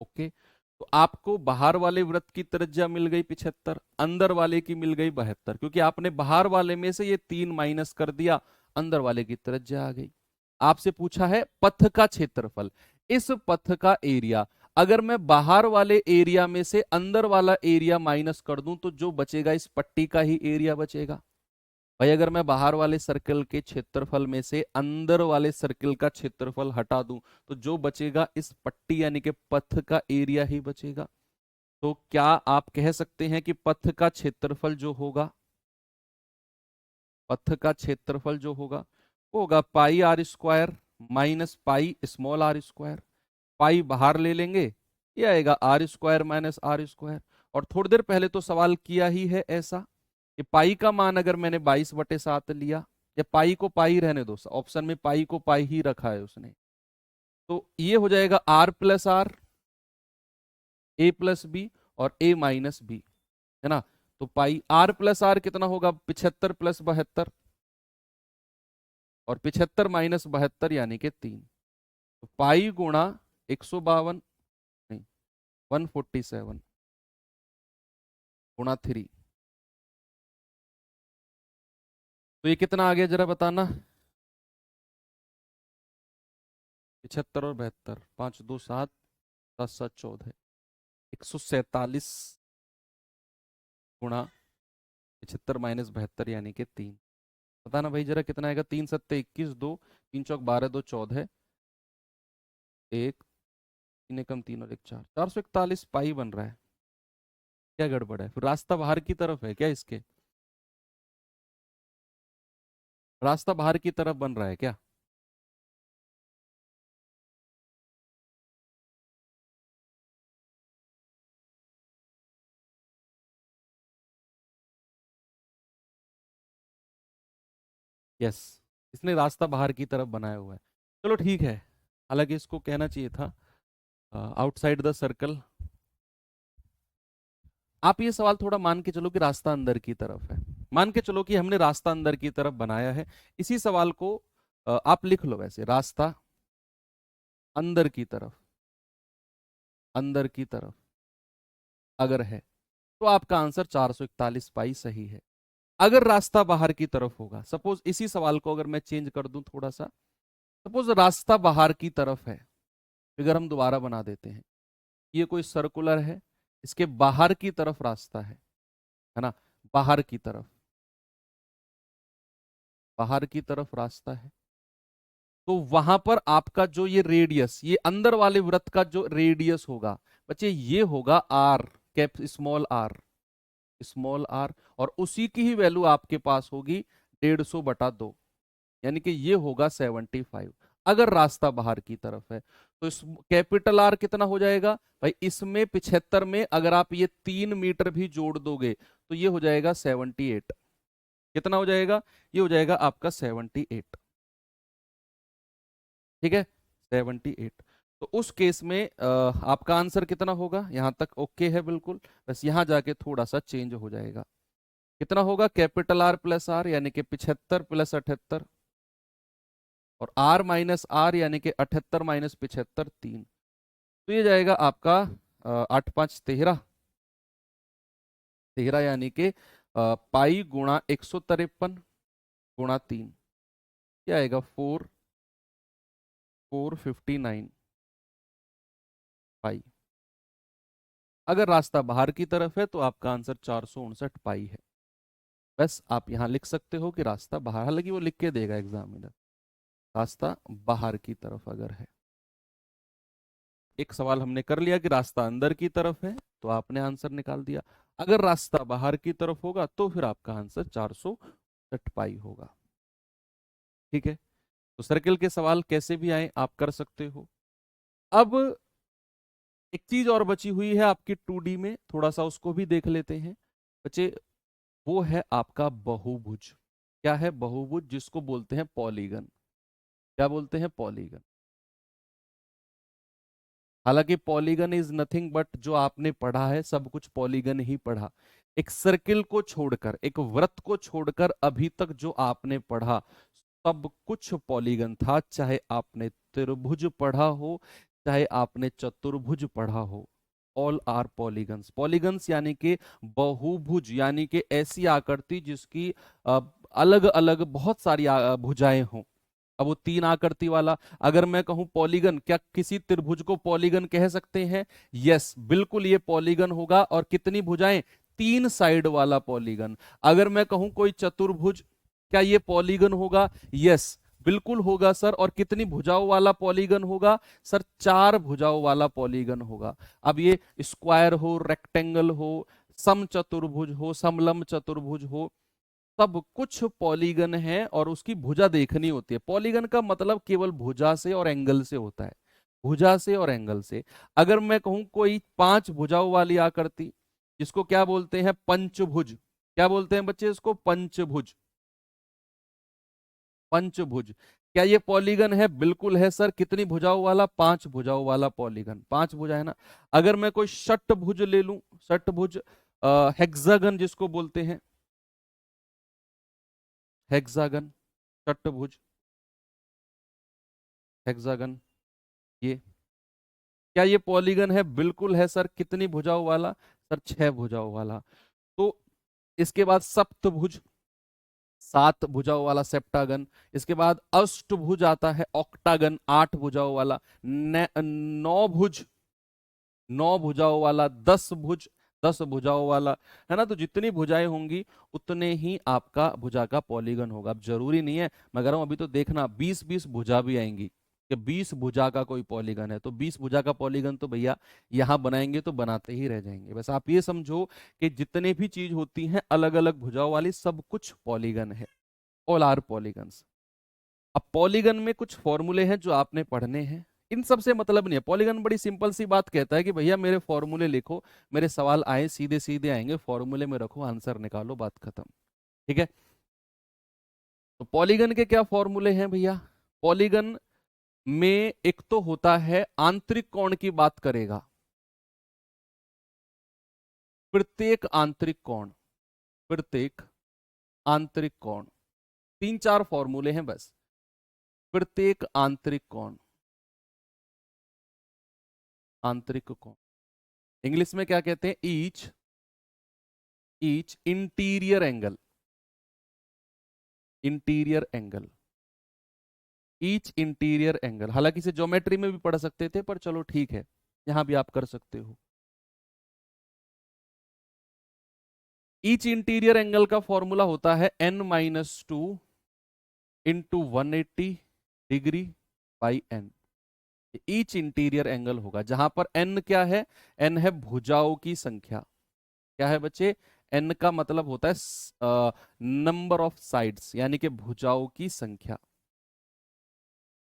ओके। तो आपको बाहर वाले वृत्त की त्रिज्या मिल गई 75, अंदर वाले की मिल गई 72, क्योंकि आपने बाहर वाले में से ये 3 माइनस कर दिया, अंदर वाले की त्रिज्या आ गई। आपसे पूछा है पथ का क्षेत्रफल। इस पथ का एरिया, अगर मैं बाहर वाले एरिया में से अंदर वाला एरिया माइनस कर दूं तो जो बचेगा इस पट्टी का ही एरिया बचेगा। भाई अगर मैं बाहर वाले सर्कल के क्षेत्रफल में से अंदर वाले सर्कल का क्षेत्रफल हटा दूं तो जो बचेगा इस पट्टी यानी कि पथ का एरिया ही बचेगा। तो क्या आप कह सकते हैं कि पथ का क्षेत्रफल जो होगा, पथ का क्षेत्रफल जो होगा वो होगा pi are square minus pi small R square. Pi बाहर ले लेंगे, ये आएगा R square minus R square. और थोड़ी देर पहले तो सवाल किया ही है ऐसा कि पाई का मान अगर मैंने 22/7 लिया, या पाई को पाई रहने दो, ऑप्शन में पाई को पाई ही रखा है उसने, तो ये हो जाएगा r plus r, a plus b और ए माइनस बी, है ना? तो पाई आर प्लस आर कितना होगा? 75 + 72, और 75 - 72 यानी कि 3। तो पाई गुणा 152, नहीं, 147 गुणा 3। तो ये कितना आ गया जरा बताना? 75 और 72, 5 × 2 = 7, 7 × 7 = 14, 147 गुणा 75 - 72 यानी कि 3। बताना भाई जरा कितना आएगा? 3 × 7 = 21, 2 3 × 4 = 12, 2 14, 1 3 एकम 3 और 1 4, 441 पाई बन रहा है। क्या गड़बड़ है? फिर रास्ता बाहर की तरफ है क्या इसके? रास्ता बाहर की तरफ बन रहा है क्या? यस, इसने रास्ता बाहर की तरफ बनाया हुआ है। चलो ठीक है, हालांकि इसको कहना चाहिए था आउटसाइड द सर्कल। आप ये सवाल थोड़ा मान के चलो कि रास्ता अंदर की तरफ है। मान के चलो कि हमने रास्ता अंदर की तरफ बनाया है। इसी सवाल को आप लिख लो वैसे, रास्ता अंदर की तरफ, अंदर की तरफ अगर है तो आपका आंसर 441 पाई सही है। अगर रास्ता बाहर की तरफ होगा, सपोज इसी सवाल को अगर मैं चेंज कर दूं थोड़ा सा, सपोज रास्ता बाहर की तरफ है, फिगर हम दोबारा बना देते हैं। ये कोई सर्कुलर है, इसके बाहर की तरफ रास्ता है ना, बाहर की तरफ, बाहर की तरफ रास्ता है। तो वहां पर आपका जो ये रेडियस, ये अंदर वाले वृत्त का जो रेडियस होगा बच्चे, ये होगा r, cap small r, small r. और उसी की ही वैल्यू आपके पास होगी 150/2, यानी कि ये होगा 75 अगर रास्ता बाहर की तरफ है। तो इस कैपिटल आर कितना हो जाएगा भाई, इसमें 75 में अगर आप ये 3 मीटर भी जोड़ दोगे तो ये हो जाएगा 78। कितना हो जाएगा, ये हो जाएगा आपका 78। ठीक है, 78। तो उस केस में आपका आंसर कितना होगा, यहां तक ओके है बिल्कुल, बस यहां जाके थोड़ा सा चेंज हो जाएगा। कितना होगा, कैपिटल आर प्लस आर यानी कि 75 प्लस 78, और आर माइनस आर यानी कि 78 माइनस 75 3। तो ये जाएगा आपका 8×5 = 13, 13 यानी कि पाई गुणा 153 गुणा 3, क्या आएगा 459 पाई। अगर रास्ता बाहर की तरफ है तो आपका आंसर 459 पाई है। बस आप यहां लिख सकते हो कि रास्ता बाहर, हालांकि वो लिख के देगा एग्जामिनर, रास्ता बाहर की तरफ अगर है। एक सवाल हमने कर लिया कि रास्ता अंदर की तरफ है, तो आपने आंसर निकाल दिया। अगर रास्ता बाहर की तरफ होगा तो फिर आपका आंसर 460 पाई होगा। ठीक है, तो सर्किल के सवाल कैसे भी आए आप कर सकते हो। अब एक चीज और बची हुई है आपकी 2D में, थोड़ा सा उसको भी देख लेते हैं बच्चे। वो है आपका बहुभुज। क्या है, बहुभुज, जिसको बोलते हैं पॉलीगन। क्या बोलते हैं, पॉलीगन। हालांकि पॉलीगन इज नथिंग बट, जो आपने पढ़ा है सब कुछ पॉलीगन ही पढ़ा। एक सर्किल को छोड़कर, एक वृत्त को छोड़कर अभी तक जो आपने पढ़ा सब कुछ पॉलीगन था। चाहे आपने त्रिभुज पढ़ा हो, चाहे आपने चतुर्भुज पढ़ा हो, ऑल आर पॉलीगन्स। पॉलीगन्स यानी कि बहुभुज, यानी कि ऐसी आकृति जिसकी अलग अलग बहुत सारी भुजाएं हों। अब वो 3 आकृति वाला, अगर मैं कहूं पॉलीगन, क्या किसी त्रिभुज को पॉलीगन कह सकते हैं? यस, बिल्कुल ये पॉलीगन होगा। और कितनी भुजाएं, 3 साइड वाला पॉलीगन। अगर मैं कहूं कोई चतुर्भुज, क्या ये पॉलीगन होगा? यस, बिल्कुल होगा सर। और कितनी भुजाओं वाला पॉलीगन होगा सर? 4 भुजाओं वाला पॉलीगन होगा। अब ये स्क्वायर हो, रेक्टेंगल हो, समचतुर्भुज हो, समलंब चतुर्भुज हो, सब कुछ पॉलीगन है। और उसकी भुजा देखनी होती है। पॉलीगन का मतलब केवल भुजा से और एंगल से होता है, भुजा से और एंगल से। अगर मैं कहूं कोई 5 भुजाओं वाली आकृति, जिसको क्या बोलते हैं, पंचभुज। क्या बोलते हैं बच्चे इसको? पंचभुज, पंचभुज। क्या ये पॉलीगन है? बिल्कुल है सर। कितनी भुजाओं वाला? 5 भुजाओं वाला पॉलीगन। 5 भुजा है ना। अगर मैं कोई षटभुज ले लूं, षटभुज, हेक्सागन जिसको बोलते हैं, हेक्सागन, षटभुज, हेक्सागन, ये क्या ये पॉलीगन है? बिल्कुल है सर। कितनी भुजाओं वाला सर? 6 भुजाओं वाला। तो इसके बाद सप्तभुज, 7 भुजाओं वाला सेप्टागन। इसके बाद अष्टभुज आता है, ऑक्टागन, 8 भुजाओं वाला। 9 भुज, 9 भुजाओं वाला। 10 भुज, 10 भुजाओं वाला, है ना। तो जितनी भुजाएं होंगी उतने ही आपका भुजा का पॉलीगन होगा। अब जरूरी नहीं है, मैं कह रहा हूं अभी तो देखना 20-20 भुजा भी आएंगी कि 20 भुजा का कोई पॉलीगन है। तो 20 भुजा का पॉलीगन तो भैया यहां बनाएंगे तो बनाते ही रह जाएंगे। बस आप ये समझो कि जितने भी चीज होती हैं अलग अलग भुजाओं वाली, सब कुछ पॉलीगन है, ऑल आर पॉलीगन्स। अब पॉलीगन में कुछ फॉर्मूले हैं जो आपने पढ़ने हैं। इन सब से मतलब नहीं है। पॉलीगन बड़ी सिंपल सी बात कहता है कि भैया मेरे फॉर्मूले लिखो, मेरे सवाल आए सीधे सीधे आएंगे, फॉर्मूले में रखो, आंसर निकालो, बात खत्म। ठीक है। तो पॉलीगन के क्या फॉर्मूले हैं भैया? पॉलीगन में एक तो होता है आंतरिक कोण की बात करेगा, प्रत्येक आंतरिक कोण, प्रत्येक आंतरिक कोण, 3-4 फॉर्मूले हैं बस। प्रत्येक आंतरिक कोण, आंतरिक कोण इंग्लिश में क्या कहते हैं? Each interior angle, interior angle, each interior angle. हालांकि इसे ज्योमेट्री में भी पढ़ सकते थे, पर चलो ठीक है, यहां भी आप कर सकते हो। ईच इंटीरियर एंगल का फॉर्मूला होता है n-2 into 180 degree by n। Each interior angle होगा, जहां पर n क्या है? n है भुजाओं की संख्या। क्या है बच्चे? n का मतलब होता है नंबर ऑफ साइड्स, यानी कि भुजाओं की संख्या।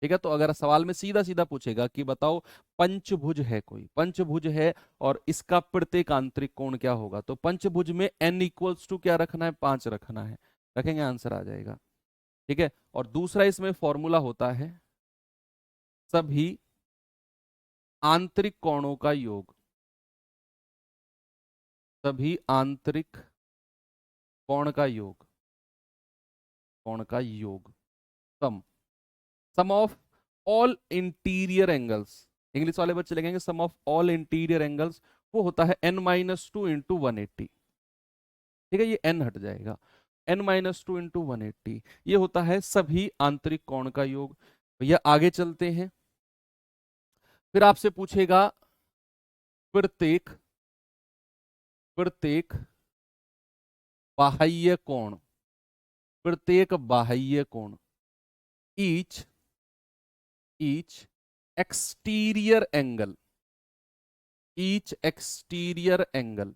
ठीक है, तो अगर सवाल में सीधा सीधा पूछेगा कि बताओ पंचभुज है, कोई पंचभुज है और इसका प्रत्येक आंतरिक कोण क्या होगा, तो पंचभुज में n इक्वल्स टू क्या रखना है? 5 रखना है। रखेंगे, आंसर आ जाएगा। ठीक है, और दूसरा इसमें फॉर्मूला होता है सभी आंतरिक कोणों का योग, सभी आंतरिक कोण का योग, कोण का योग, sum, sum of all interior angles. English वाले बच्चे लिखेंगे sum of all interior angles, वो होता है n-2 इंटू 180। ठीक है, ये n हट जाएगा, n-2 इंटू 180, ये होता है सभी आंतरिक कोण का योग। भैया आगे चलते हैं, फिर आपसे पूछेगा प्रत्येक, प्रत्येक बाह्य कोण, प्रत्येक बाह्य कोण, each, each exterior angle, each exterior angle,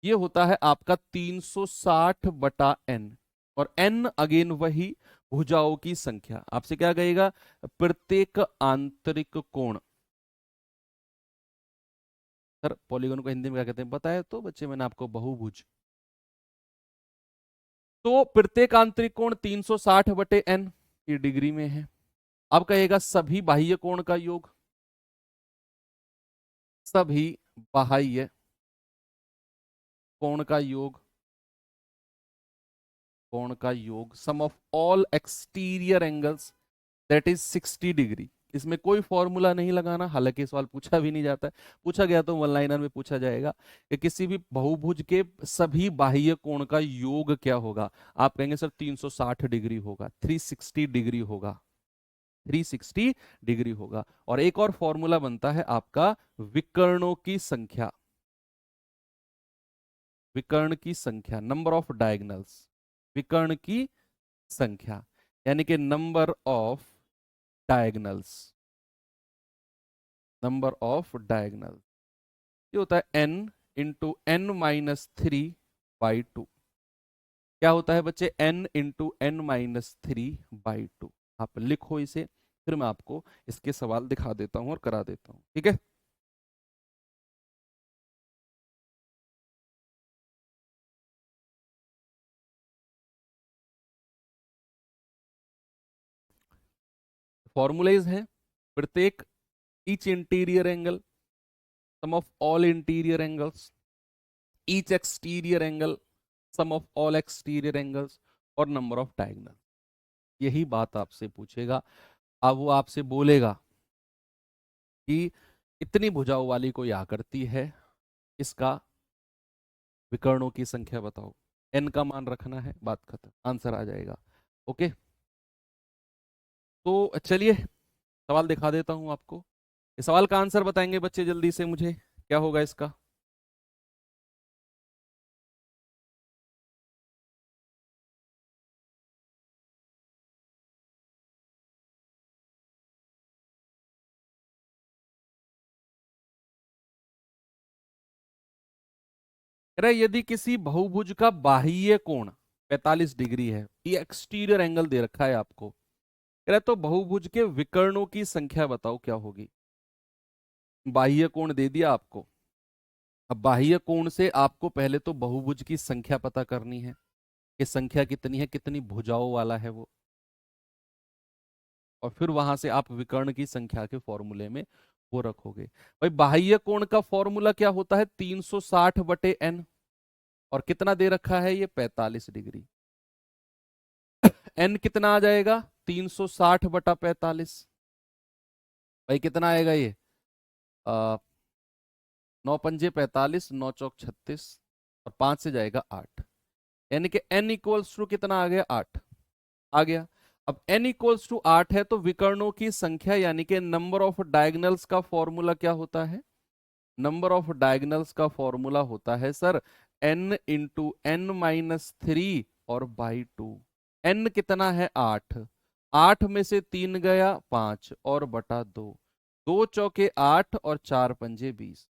ये होता है आपका 360/n, और n अगेन वही भुजाओं की संख्या। आपसे क्या कहेगा? प्रत्येक आंतरिक कोण। सर पॉलीगन को हिंदी में क्या कहते हैं बताया तो बच्चे मैंने आपको? बहुभुज। तो प्रत्येक आंतरिक कोण 360/n की डिग्री में है। अब कहेगा सभी बाह्य कोण का योग, सभी बाह्य कोण का योग, कोण का योग, sum of all exterior angles that is 60 degree. इसमें कोई फॉर्मूला नहीं लगाना, हालांकि सवाल पूछा भी नहीं जाता है, पूछा गया तो वन लाइनर में पूछा जाएगा कि किसी भी बहुभुज के सभी बाह्य कोण का योग क्या होगा। आप कहेंगे सर 360 डिग्री होगा, 360 डिग्री होगा, 360 डिग्री होगा। और एक और फॉर्मूला बनता है आपका विकर्णों की संख्या, विकर्ण की संख्या, नंबर ऑफ डायगनल्स, विकर्ण की संख्या, यानी कि number of diagonals, number of diagonal, ये होता है n इंटू n-3/2। क्या होता है बच्चे? n into n-3/2। आप लिखो इसे, फिर मैं आपको इसके सवाल दिखा देता हूं और करा देता हूं। ठीक है, फॉर्मूलेज हैं प्रत्येक, each interior angle, sum of all interior angles, each exterior angle, sum of all exterior angles, और नंबर ऑफ डायगोनल। यही बात आपसे पूछेगा। अब वो आपसे बोलेगा कि इतनी भुजाओं वाली कोई आकृति है, इसका विकर्णों की संख्या बताओ। n का मान रखना है, बात खत्म, आंसर आ जाएगा। ओके, तो चलिए सवाल दिखा देता हूं आपको। इस सवाल का आंसर बताएंगे बच्चे जल्दी से मुझे, क्या होगा इसका? अरे यदि किसी बहुभुज का बाह्य कोण 45 डिग्री है, ये एक्सटीरियर एंगल दे रखा है आपको, कह रहा है तो बहुभुज के विकर्णों की संख्या बताओ क्या होगी। बाह्य कोण दे दिया आपको, अब बाह्य कोण से आपको पहले तो बहुभुज की संख्या पता करनी है। कि संख्या कितनी है, कितनी भुजाओं वाला है वो, और फिर वहां से आप विकर्ण की संख्या के फॉर्मूले में वो रखोगे। भाई बाह्य कोण का फॉर्मूला क्या होता है, 360/n, और कितना दे रखा है ये 45 डिग्री। n कितना आ जाएगा, 360/45। भाई कितना आएगा ये, 9×5 = 45, 9×4 = 36, और 5 से जाएगा 8, यानी कि n इक्वल्स टू कितना आ गया, 8 आ गया। अब n इक्वल्स टू 8 है तो विकर्णों की संख्या यानी कि नंबर ऑफ डायगोनल्स का फॉर्मूला क्या होता है, नंबर ऑफ डायगोनल्स का फॉर्मूला होता है सर n इंटू n-3 और बाई 2। n कितना है, 8, 8 में से 3 गया 5 और बटा 2, 2×4 = 8 और 4×5 = 20।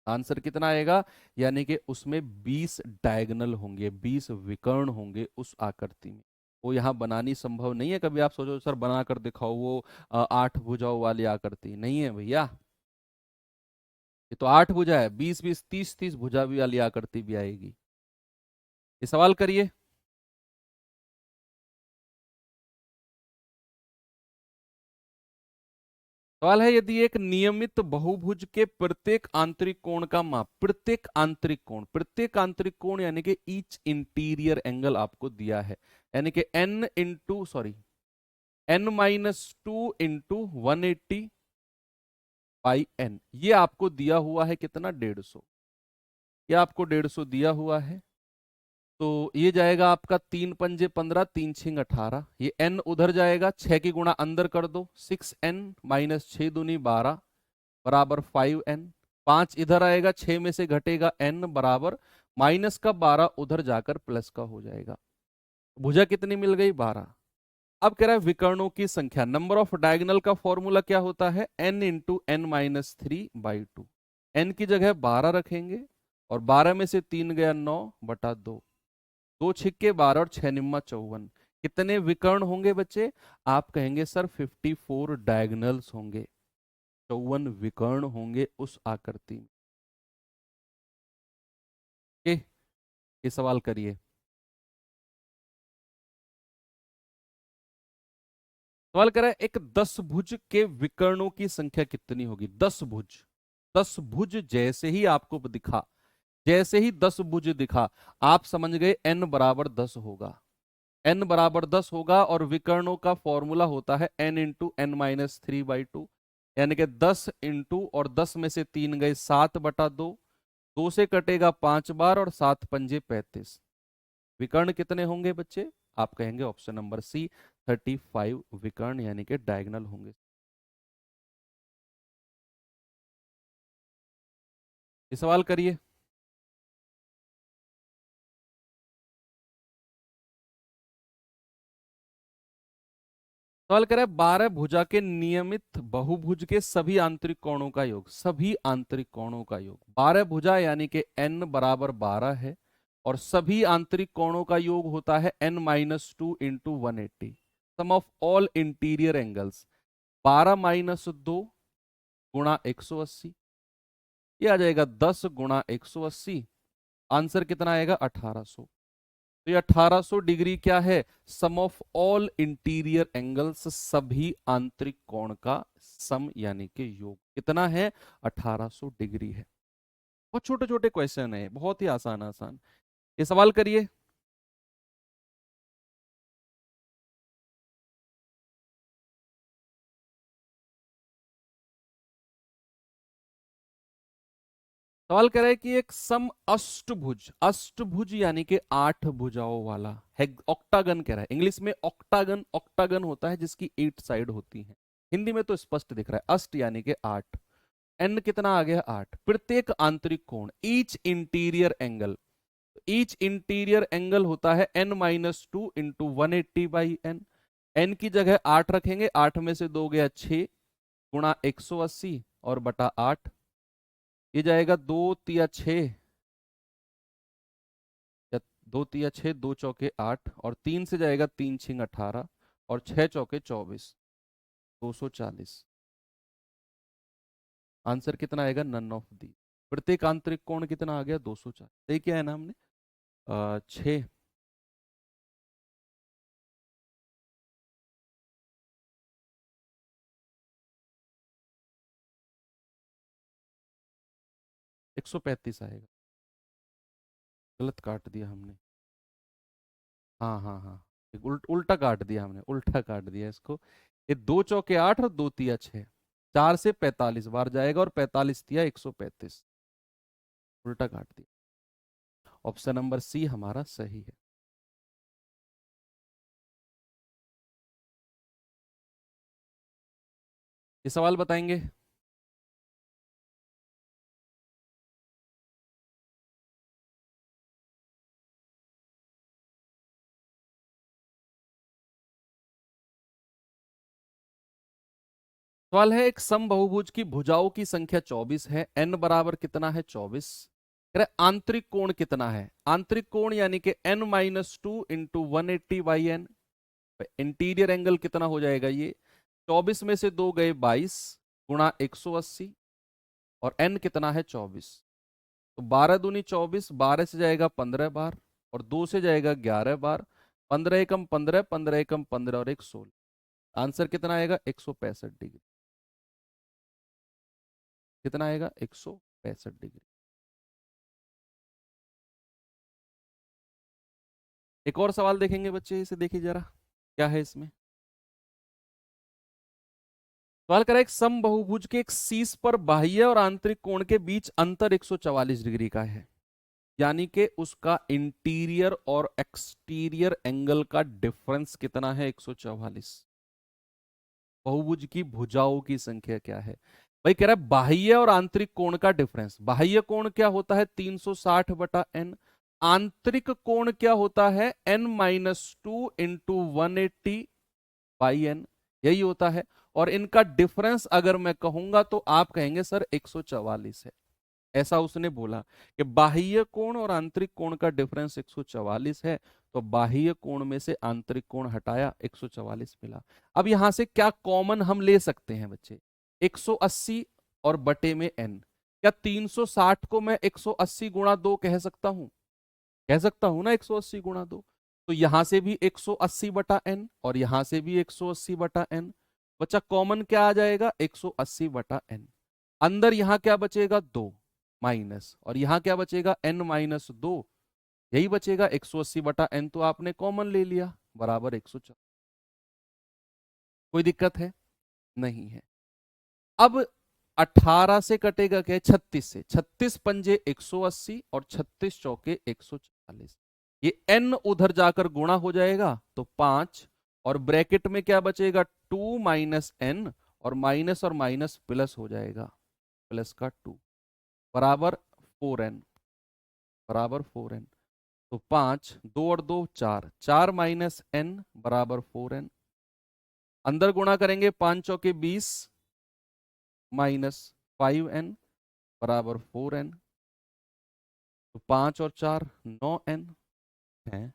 आंसर कितना आएगा, यानी कि उसमें 20 डायगोनल होंगे, 20 विकर्ण होंगे उस आकृति में। वो यहाँ बनानी संभव नहीं है। कभी आप सोचो सर बना कर दिखाओ वो 8 भुजाओं वाली आकृति, नहीं है भैया। ये तो 8 भुजा है, 20-20, 30-30 भुजा भी वाली आकृति भी आएगी। ये सवाल करिए। सवाल है, यदि एक नियमित बहुभुज के प्रत्येक आंतरिक कोण का माप, प्रत्येक आंतरिक कोण यानी कि ईच इंटीरियर एंगल आपको दिया है, यानी कि n-2 इंटू 180/n, ये आपको दिया हुआ है कितना, 150। ये आपको 150 दिया हुआ है, तो ये जाएगा आपका 3×5 = 15, 3×6 = 18, ये n उधर जाएगा, 6 की गुणा अंदर कर दो, 6n - 6×2 = 12 बराबर 5n, 5 इधर आएगा, 6 में से घटेगा n बराबर माइनस का 12 उधर जाकर प्लस का हो जाएगा। भुजा कितनी मिल गई, 12। अब कह रहा है विकर्णों की संख्या, नंबर ऑफ डायगोनल का फॉर्मूला क्या होता है, n इंटू n-3/2। n की जगह 12 रखेंगे, और 12 में से 3 गया 9/2, 2×6 = 12 और 6×9 = 54। कितने विकर्ण होंगे बच्चे, आप कहेंगे सर 54 डायगोनल्स होंगे, 54 विकर्ण होंगे उस आकृति में। ये सवाल करिए। सवाल करा है, एक 10 भुज के विकर्णों की संख्या कितनी होगी, 10 भुज। 10 भुज जैसे ही आपको दिखा, जैसे ही 10 भुज दिखा, आप समझ गए n बराबर 10 होगा, n बराबर 10 होगा, और विकर्णों का फॉर्मूला होता है n इंटू n-3/2, यानी कि 10 इंटू, और 10 में से 3 गए 7/2, 2 से कटेगा 5 बार, और 7×5 = 35। विकर्ण कितने होंगे बच्चे, आप कहेंगे ऑप्शन नंबर सी, 35 विकर्ण यानी कि डायगोनल होंगे। ये सवाल करिए। सवाल करे 12 भुजा के नियमित बहुभुज के सभी आंतरिक कोणों का योग, सभी आंतरिक कोणों का योग, 12 भुजा यानी कि n बराबर 12 है, और सभी आंतरिक कोणों का योग होता है n-2 into 180, sum of all interior angles, 12-2 गुणा 180, ये आ जाएगा 10 गुणा 180, आंसर कितना आएगा, 1800। तो ये 1800 डिग्री क्या है, सम ऑफ ऑल इंटीरियर एंगल्स, सभी आंतरिक कोण का सम यानी कि योग कितना है, 1800 डिग्री है। बहुत छोटे छोटे क्वेश्चन है, बहुत ही आसान आसान। ये सवाल करिए। सवाल कर रहा है कि एक सम अष्टभुज, अष्टभुज यानी कि 8 भुजाओं वाला है, ऑक्टागन कह रहा है, इंग्लिश में ऑक्टागन, ऑक्टागन होता है जिसकी 8 साइड होती है, हिंदी में तो स्पष्ट दिख रहा है, अष्ट यानी कि 8, एन कितना आ गया, 8, प्रत्येक आंतरिक कोण, each interior angle, each interior angle होता है n-2 इंटू 180/n, n की जगह 8 रखेंगे, 8 में से 2 गया 6 गुणा 180 और बटा 8, ये जाएगा 2×6, या 2×6, 2×4 = 8, और 3 से जाएगा 3×6 = 18, और 6×4 = 24, 240। आंसर कितना आएगा, नन ऑफ दी। प्रत्येक आंतरिक कोण कितना आ गया, 240। सही किया है ना हमने, 6 135 आएगा। गलत काट दिया हमने। हाँ हाँ हाँ, उल्टा काट दिया हमने, उल्टा काट दिया इसको। ये 2 चौके 8 और 2 तिया 6, 4 से 45 बार जाएगा और 45 तिया 135, उल्टा काट दिया। ऑप्शन नंबर सी हमारा सही है। ये सवाल बताएंगे। सवाल है, एक समबहुभुज की भुजाओं की संख्या 24 है, एन बराबर कितना है 24। कह रहे आंतरिक कोण कितना है, आंतरिक कोण यानी कि n-2 × 180/n। इंटीरियर एंगल कितना हो जाएगा, ये 24 में से 2 गए 22 गुणा 180 और n कितना है 24। तो 12 दूनी 24, 12 से जाएगा 15 बार और 2 से जाएगा 11 बार, 15 एकम 15, 15 एकम 15 और 1 16। आंसर कितना आएगा 165 डिग्री। कितना आएगा 165 डिग्री। एक और सवाल देखेंगे बच्चे, इसे देखिए जरा क्या है इसमें। सवाल करा, एक समबहुभुज के एक शीर्ष पर बाह्य और आंतरिक कोण के बीच अंतर 144 डिग्री का है, यानी कि उसका इंटीरियर और एक्सटीरियर एंगल का डिफरेंस कितना है 144। बहुभुज की भुजाओं की संख्या क्या है। भाई कह रहा है बाह्य और आंतरिक कोण का डिफरेंस। बाह्य कोण क्या होता है 360/n। आंतरिक कोण क्या होता है n-2 × 180/n, यही होता है। और इनका डिफरेंस अगर मैं कहूंगा तो आप कहेंगे सर 144 है। ऐसा उसने बोला कि बाह्य कोण और आंतरिक कोण का डिफरेंस 144 है, तो बाह्य कोण में से आंतरिक कोण हटाया 144 मिला। अब यहां से क्या कॉमन हम ले सकते हैं बच्चे, 180 और बटे में n। क्या 360 को मैं 180 गुणा 2 कह सकता हूं, कह सकता हूं ना 180 गुणा 2। तो यहां से भी 180/n और यहां से भी 180/n। बच्चा कॉमन क्या आ जाएगा 180/n। अंदर यहां क्या बचेगा 2 माइनस, और यहां क्या बचेगा n-2, यही बचेगा 180/n। तो आपने कॉमन ले लिया बराबर 140। कोई दिक्कत है नहीं है। अब 18 से कटेगा क्या 36 से, 36 पंजे 180 और 36 चौके 140। ये n उधर जाकर गुणा हो जाएगा तो 5, और ब्रैकेट में क्या बचेगा 2 माइनस n, और माइनस प्लस हो जाएगा, प्लस का 2 बराबर 4n, बराबर 4n। तो 5, 2 और 2 4, 4 माइनस n बराबर 4n। अंदर गुणा करेंगे 5 चौके 20 माइनस 5n बराबर 4n। तो 5 और 4 9n है।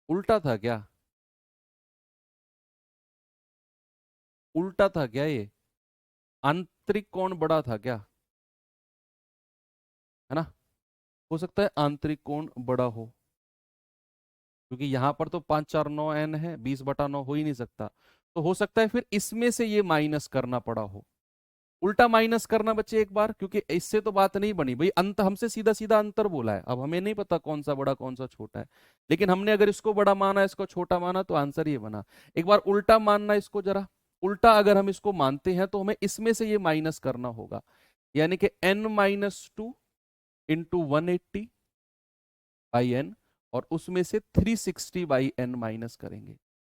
उल्टा था क्या, उल्टा था क्या ये, आंतरिक कोण बड़ा था क्या, है ना। हो सकता है आंतरिक कोण बड़ा हो, क्योंकि यहां पर तो 5 4 9 n है, 20/9 हो ही नहीं सकता। तो हो सकता है फिर इसमें से ये माइनस करना पड़ा हो। उल्टा माइनस करना बच्चे एक बार, क्योंकि इससे तो बात नहीं बनी भाई, अंत हमसे सीधा सीधा अंतर बोला है। अब हमें नहीं पता कौन सा बड़ा कौन सा छोटा है, लेकिन हमने अगर इसको बड़ा माना इसको छोटा माना तो आंसर ये बना। एक बार उल्टा मानना इसको जरा। उल्टा अगर हम इसको मानते हैं तो हमें इसमें से ये माइनस करना होगा, यानी कि n-2 इंटू 180/n, और उसमें से 360/n माइनस करेंगे।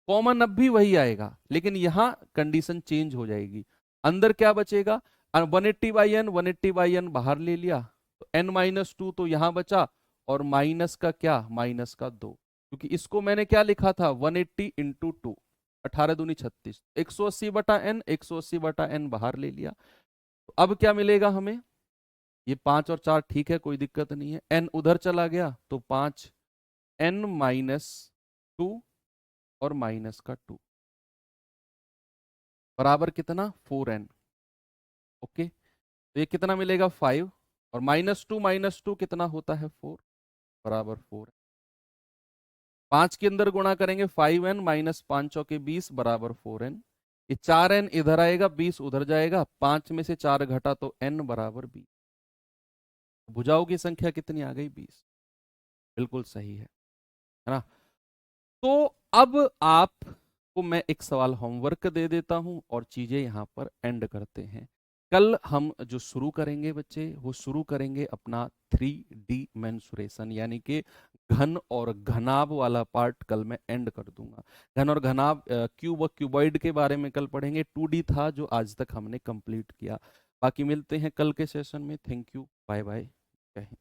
कॉमन अब भी वही आएगा, लेकिन यहां कंडीशन चेंज हो जाएगी। अंदर क्या बचेगा 180/n, 180/n बाहर ले लिया, तो n-2 तो यहां बचा, और माइनस का क्या, माइनस का 2, क्योंकि इसको मैंने क्या लिखा था 180 इंटू 2, 18 दूनी 36, 180/n, 180/n बाहर ले लिया। तो अब क्या मिलेगा हमें, ये 5 और 4 ठीक है, कोई दिक्कत नहीं है। n उधर चला गया तो 5, n-2 और माइनस का 2 बराबर कितना 4n। ओके, तो ये कितना मिलेगा 5, और -2 कितना होता है 4, बराबर 4। 5 के अंदर गुणा करेंगे 5n, -5 चौके 20 बराबर 4n। ये 4n इधर आएगा, 20 उधर जाएगा, 5 में से 4 घटा तो n बराबर 20। भुजाओं की संख्या कितनी आ गई? 20। बिल्कुल सही है ना? तो अब आपको मैं एक सवाल होमवर्क दे देता हूं और चीजें यहां पर एंड करते हैं। कल हम जो शुरू करेंगे बच्चे, वो शुरू करेंगे अपना 3D मेंसुरेशन, यानी कि घन और घनाभ वाला पार्ट कल मैं एंड कर दूंगा। घन और घनाभ, क्यूब और क्यूबॉइड के बारे में कल पढ़ेंगे। 2D था जो आज तक हमने कंप्लीट किया। बाकी मिलते हैं कल के सेशन में। थैंक यू, बाय बाय, जय हिंद।